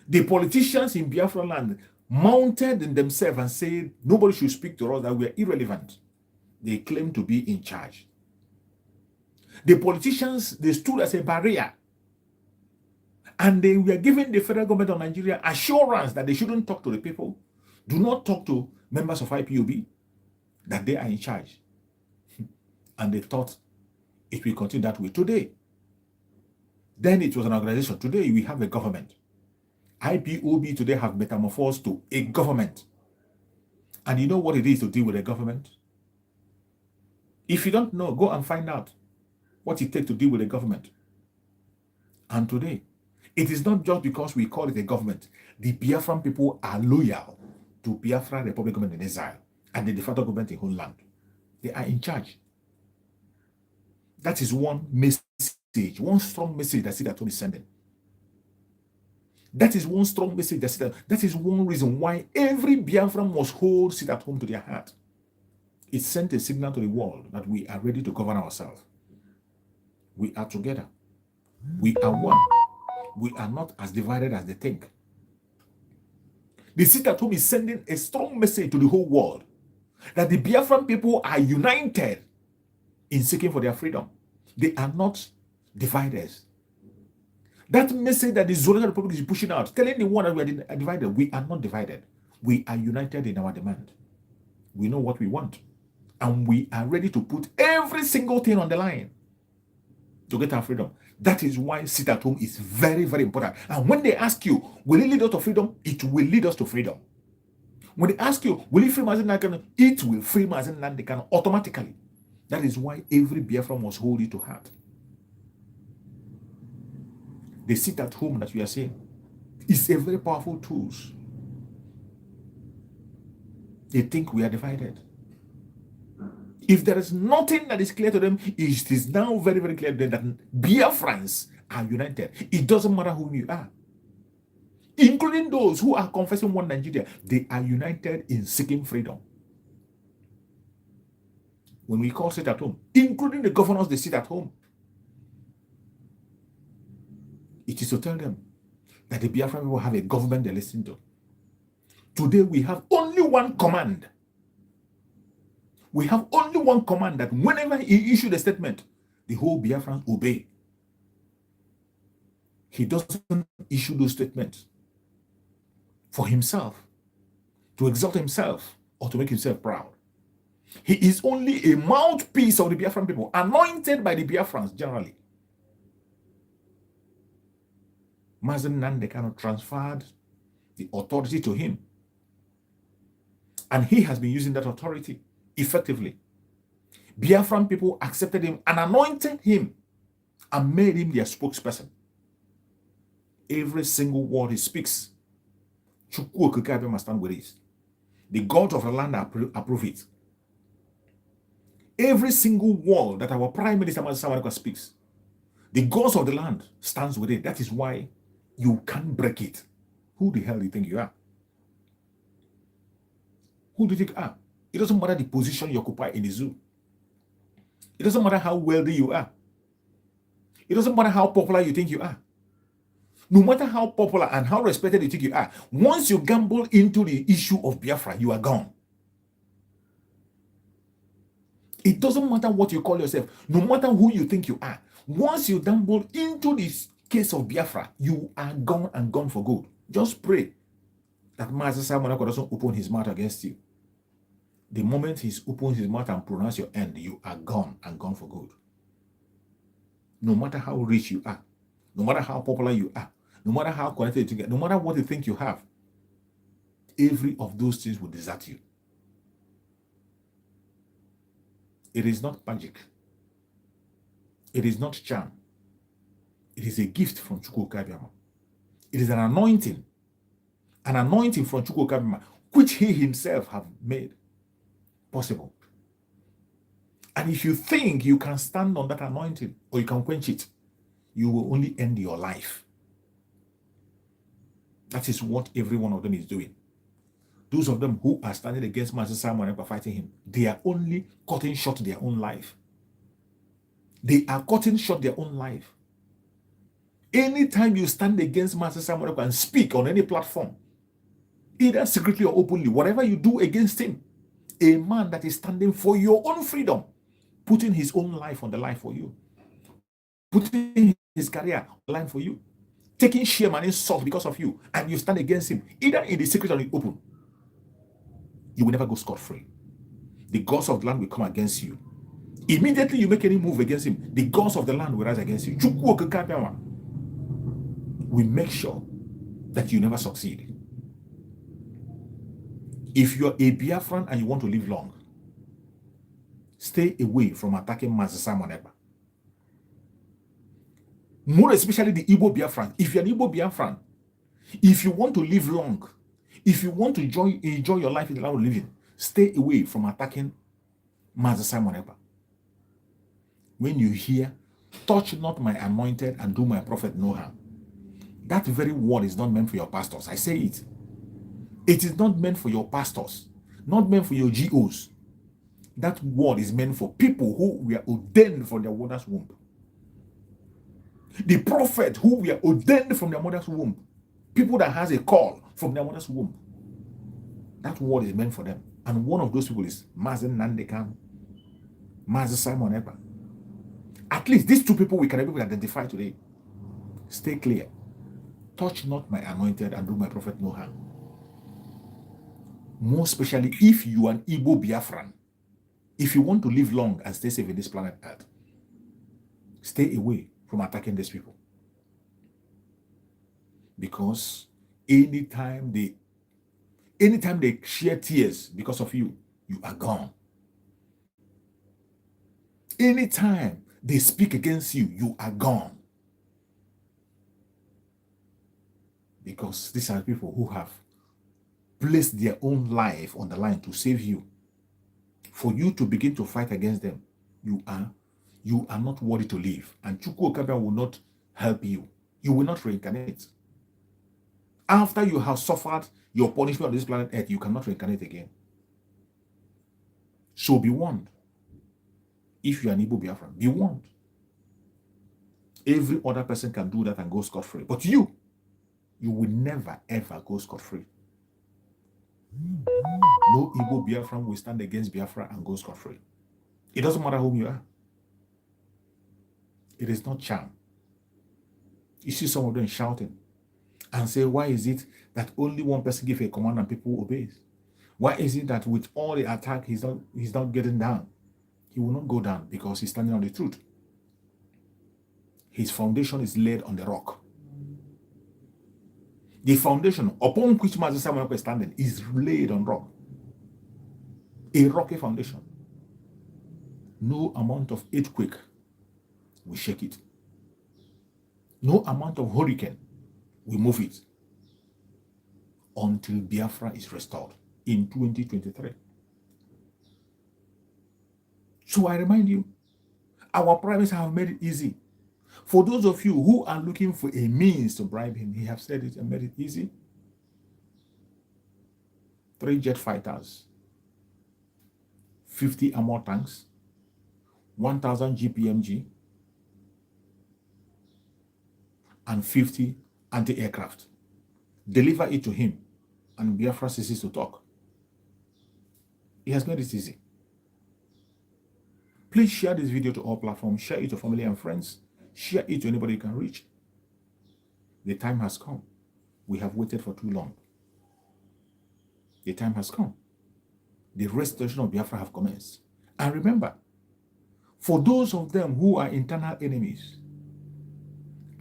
The politicians in Biafra land mounted in themselves and said, nobody should speak to us, that we are irrelevant. They claim to be in charge. The politicians, they stood as a barrier. And they were giving the federal government of Nigeria assurance that they shouldn't talk to the people. Do not talk to members of IPOB, that they are in charge. And they thought it will continue that way. Today, then it was an organization. Today, we have a government. IPOB today have metamorphosed to a government. And you know what it is to deal with a government? If you don't know, go and find out what it takes to deal with a government. And today, it is not just because we call it a government. The Biafran people are loyal to Biafra Republic government in exile and the de facto government in whole land. They are in charge. That is one message, one strong message that Sidatom is sending. That is one strong message that is one reason why every Biafran must hold sit at home to their heart. It sent a signal to the world that we are ready to govern ourselves. We are together. We are one. We are not as divided as they think. The sit at home is sending a strong message to the whole world that the Biafran people are united in seeking for their freedom. They are not divided. That message that the Zulu Republic is pushing out, telling the one that we are divided, we are not divided. We are united in our demand. We know what we want. And we are ready to put every single thing on the line to get our freedom. That is why sit at home is very, very important. And when they ask you, will it lead us to freedom? It will lead us to freedom. When they ask you, will it free Mazen Nandekan? It will free Mazen Nandekan automatically. That is why every Biafra must hold it to heart. The sit at home that we are saying is a very powerful tool. They think we are divided. If there is nothing that is clear to them, it is now very, very clear to them that Biafrans are united. It doesn't matter who you are. Including those who are confessing one Nigeria, they are united in seeking freedom. When we call sit at home, including the governors, they sit at home. It is to tell them that the Biafran people have a government they listen to. Today we have only one command. We have only one command that whenever he issued a statement, the whole Biafrans obey. He doesn't issue those statements for himself, to exalt himself, or to make himself proud. He is only a mouthpiece of the Biafran people, anointed by the Biafrans generally. Mazen Nandekan transferred the authority to him. And he has been using that authority effectively. Biafran people accepted him and anointed him and made him their spokesperson. Every single word he speaks, Chukwu Okike must stand with it. The God of the land approve it. Every single word that our Prime Minister Mazen speaks, the gods of the land stands with it. That is why you can't break it. Who the hell do you think you are? Who do you think you are? It doesn't matter the position you occupy in the zoo. It doesn't matter how wealthy you are. It doesn't matter how popular you think you are. No matter how popular and how respected you think you are, once you gamble into the issue of Biafra, you are gone. It doesn't matter what you call yourself, no matter who you think you are. Once you gamble into this case of Biafra, you are gone and gone for good. Just pray that Master Simon doesn't open his mouth against you. The moment he's opened his mouth and pronounced your end, you are gone and gone for good. No matter how rich you are, no matter how popular you are, no matter how connected you get, no matter what you think you have, every of those things will desert you. It is not magic. It is not charm. It is a gift from Chukwu Okike. It is an anointing from Chukwu Okike, which he himself have made. possible. And if you think you can stand on that anointing or you can quench it, you will only end your life. That is what every one of them is doing. Those of them who are standing against Master Simon and fighting him, they are only cutting short their own life. They are cutting short their own life. Anytime you stand against Master Simon and speak on any platform, either secretly or openly, whatever you do against him, a man that is standing for your own freedom, putting his own life on the line for you, putting his career on the line for you, taking shame and insult because of you, and you stand against him, either in the secret or in the open, you will never go scot-free. The gods of the land will come against you. Immediately you make any move against him, the gods of the land will rise against you. We make sure that you never succeed. If you're a Biafran and you want to live long, stay away from attacking Master Simon Ekpa. More especially the Igbo Biafran. If you're an Igbo Biafran, if you want to live long, if you want to enjoy your life in the land of living, stay away from attacking Master Simon Ekpa. When you hear, touch not my anointed and do my prophet no harm, that very word is not meant for your pastors. I say it. It is not meant for your pastors, not meant for your GOs. That word is meant for people who were ordained from their mother's womb. The prophet who were ordained from their mother's womb. People that has a call from their mother's womb. That word is meant for them. And one of those people is Mazen Nandekam, Mazen Simon Ekpa. At least these two people we can able to identify today. Stay clear. Touch not my anointed and do my prophet no harm. More especially if you are an Igbo Biafran. If you want to live long and stay safe in this planet Earth, stay away from attacking these people. Because anytime they shed tears because of you, you are gone. Anytime they speak against you, you are gone. Because these are people who have placed their own life on the line to save you. For you to begin to fight against them, you are not worthy to live. And Chukwu Okabia will not help you. You will not reincarnate. After you have suffered your punishment on this planet Earth, you cannot reincarnate again. So be warned. If you are an Igbo Biafran, be warned. Every other person can do that and go scot-free. But you will never ever go scot-free. No Igbo Biafran will stand against Biafra and go scot-free. It doesn't matter whom you are. It is not charm. You see some of them shouting and say, why is it that only one person gives a command and people obeys? Why is it that with all the attack, he's not getting down? He will not go down because he's standing on the truth. His foundation is laid on the rock. The foundation upon which Master Simon is standing is laid on rock. A rocky foundation. No amount of earthquake will shake it. No amount of hurricane will move it until Biafra is restored in 2023. So I remind you, our prime minister have made it easy. For those of you who are looking for a means to bribe him, he has said it and made it easy. 3 jet fighters, 50 armor tanks, 1,000 GPMG, and 50 anti-aircraft. Deliver it to him, and Biafra ceases to talk. He has made it easy. Please share this video to all platforms. Share it to family and friends. Share it to anybody you can reach. The time has come. We have waited for too long. The time has come. The restoration of Biafra have commenced. And remember, for those of them who are internal enemies,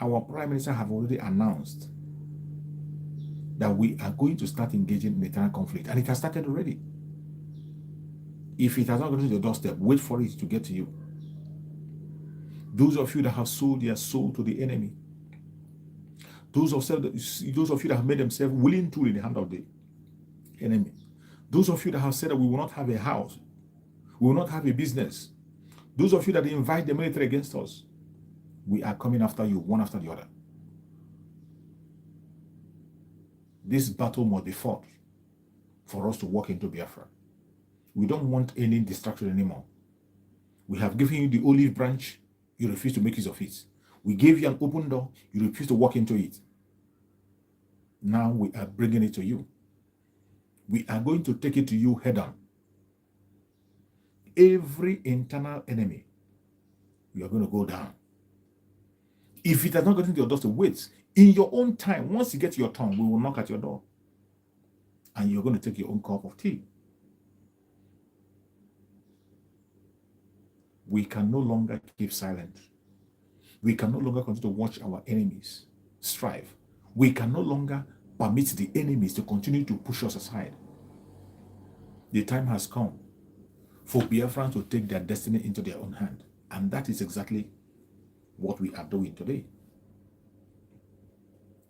our Prime Minister have already announced that we are going to start engaging in internal conflict. And it has started already. If it has not gone to the doorstep, wait for it to get to you. Those of you that have sold their soul to the enemy, those of you that have made themselves willing tool in the hand of the enemy, those of you that have said that we will not have a house We will not have a business. Those of you that invite the military against us, we are coming after you, one after the other. This battle must be fought for us to walk into Biafra. We don't want any distraction anymore. We have given you the olive branch, you refuse to make use of it. We gave you an open door, you refuse to walk into it. Now we are bringing it to you. We are going to take it to you head on. Every internal enemy, you are going to go down. If it has not gotten to your doorstep, wait. In your own time, once you get your turn, we will knock at your door. And you're going to take your own cup of tea. We can no longer keep silent. We can no longer continue to watch our enemies strive. We can no longer permit the enemies to continue to push us aside. The time has come for Biafrans to take their destiny into their own hand. And that is exactly what we are doing today.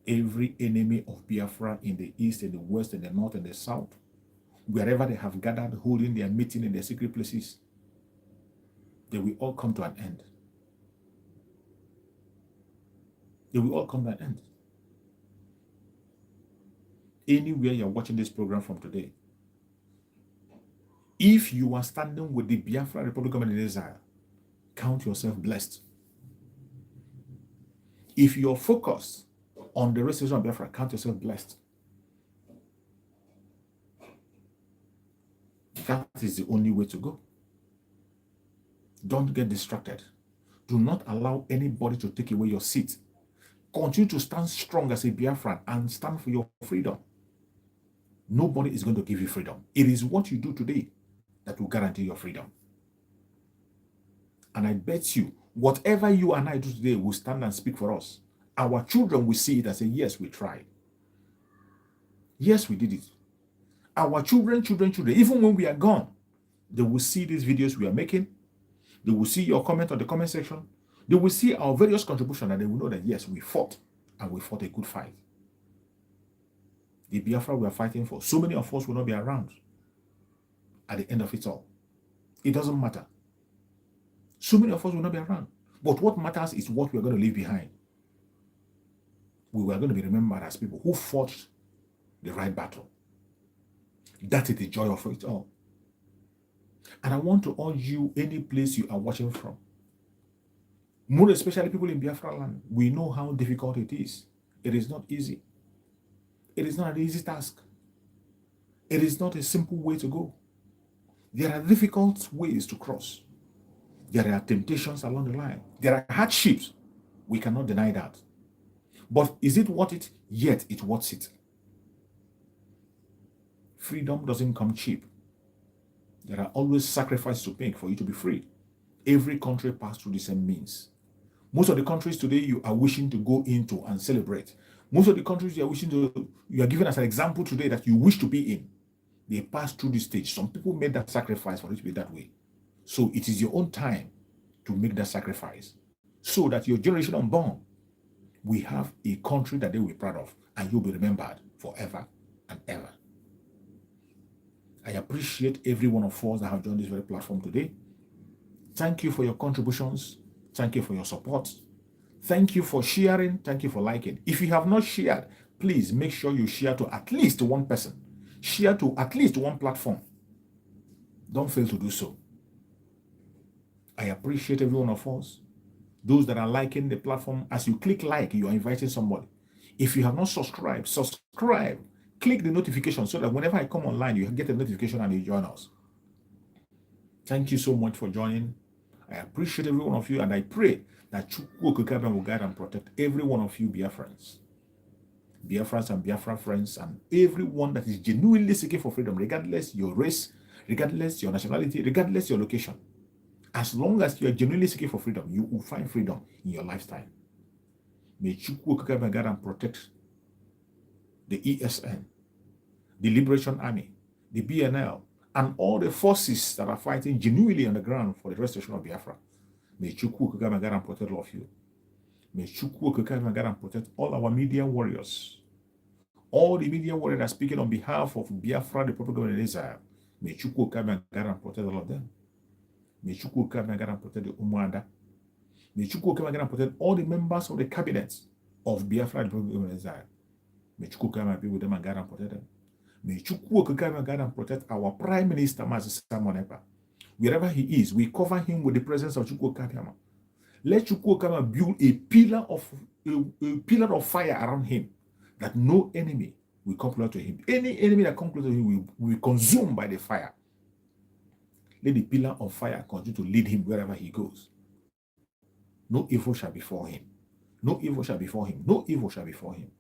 Every enemy of Biafra in the east, in the west, in the north, and the south, wherever they have gathered, holding their meeting in their secret places, they will all come to an end. They will all come to an end. Anywhere you're watching this program from today, if you are standing with the Biafra Republic of Exile, count yourself blessed. If you're focused on the restoration of Biafra, count yourself blessed. That is the only way to go. Don't get distracted. Do not allow anybody to take away your seat. Continue to stand strong as a Biafran and stand for your freedom. Nobody is going to give you freedom. It is what you do today that will guarantee your freedom. And I bet you, whatever you and I do today will stand and speak for us. Our children will see it and say, yes, we tried. Yes, we did it. Our children, even when we are gone, they will see these videos we are making. They will see your comment on the comment section. They will see our various contributions and they will know that, yes, we fought and we fought a good fight. The Biafra we are fighting for, so many of us will not be around at the end of it all. It doesn't matter. So many of us will not be around. But what matters is what we are going to leave behind. We were going to be remembered as people who fought the right battle. That is the joy of it all. And I want to urge you, any place you are watching from, more especially people in Biafra land, we know how difficult it is. It is not easy. It is not an easy task. It is not a simple way to go. There are difficult ways to cross. There are temptations along the line. There are hardships. We cannot deny that. But is it worth it? Yet it's worth it. Freedom doesn't come cheap. There are always sacrifices to make for you to be free. Every country passed through the same means. Most of the countries today you are wishing to go into and celebrate. Most of the countries you are given as an example today that you wish to be in, they passed through this stage. Some people made that sacrifice for it to be that way. So it is your own time to make that sacrifice so that your generation unborn will have a country that they will be proud of and you'll be remembered forever and ever. I appreciate every one of us that have joined this very platform today. Thank you for your contributions. Thank you for your support. Thank you for sharing. Thank you for liking. If you have not shared, please make sure you share to at least one person. Share to at least one platform. Don't fail to do so. I appreciate every one of us. Those that are liking the platform, as you click like, you are inviting somebody. If you have not subscribed, subscribe. Click the notification so that whenever I come online, you get a notification and you join us. Thank you so much for joining. I appreciate every one of you, and I pray that Chukwu Okikabia will guide and protect every one of you Biafrans and Biafra friends, and everyone that is genuinely seeking for freedom, regardless your race, regardless your nationality, regardless your location. As long as you are genuinely seeking for freedom, you will find freedom in your lifetime. May Chukwu Okikabia guide and protect the ESN, the Liberation Army, the BNL, and all the forces that are fighting genuinely on the ground for the restoration of Biafra. May Chukwu Okikabia guide and protect all of you. May Chukwu Okikabia guide and protect all our media warriors. All the media warriors are speaking on behalf of Biafra, the Republic of Exile. May Chukwu Okikabia guide and protect all of them. May Chukwu come and protect the Umuada. May Chukwu come and protect all the members of the cabinet of Biafra Republic of Exile. May Chukwu come and be with them and protect them. May Chukwu come and protect our Prime Minister, Mazi Simon Ekpa. Wherever he is, we cover him with the presence of Chukwu Kama. Let Chukwu Kama build a pillar of fire around him, that no enemy will come close to him. Any enemy that comes close to him will be consumed by the fire. Let the pillar of fire continue to lead him wherever he goes. No evil shall befall him. No evil shall befall him. No evil shall befall him.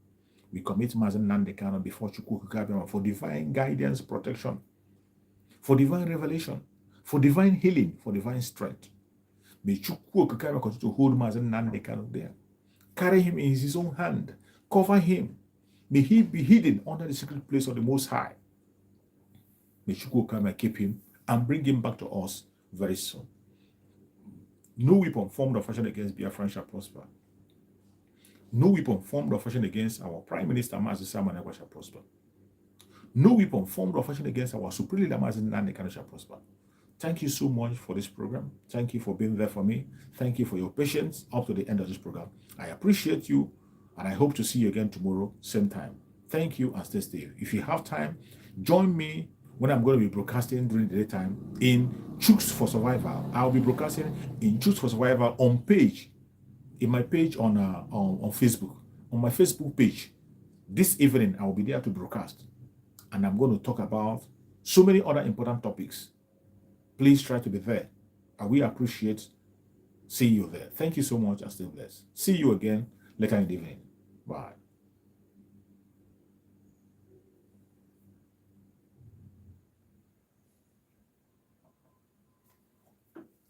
We commit Mazen Nandekano before Chukwu Kama for divine guidance, protection, for divine revelation, for divine healing, for divine strength. May Chukwu Kama continue to hold Mazen Nandekano there. Carry him in his own hand. Cover him. May he be hidden under the secret place of the Most High. May Chukwu Kama keep him and bring him back to us very soon. No weapon formed or fashioned against Biafra shall prosper. No weapon formed or fashioned against our Prime Minister, Mazi Simon Ekpa, shall prosper. No weapon formed or fashioned against our Supreme Leader, Mazi Nandekano, shall prosper. Thank you so much for this program. Thank you for being there for me. Thank you for your patience up to the end of this program. I appreciate you, and I hope to see you again tomorrow, same time. Thank you, and stay safe. If you have time, join me when I'm going to be broadcasting during the daytime in Chooks for Survival. I'll be broadcasting in Chooks for Survival in my page on Facebook, on my Facebook page. This evening, I will be there to broadcast, and I'm going to talk about so many other important topics. Please try to be there, and we appreciate seeing you there. Thank you so much, and stay blessed. See you again later in the evening. Bye.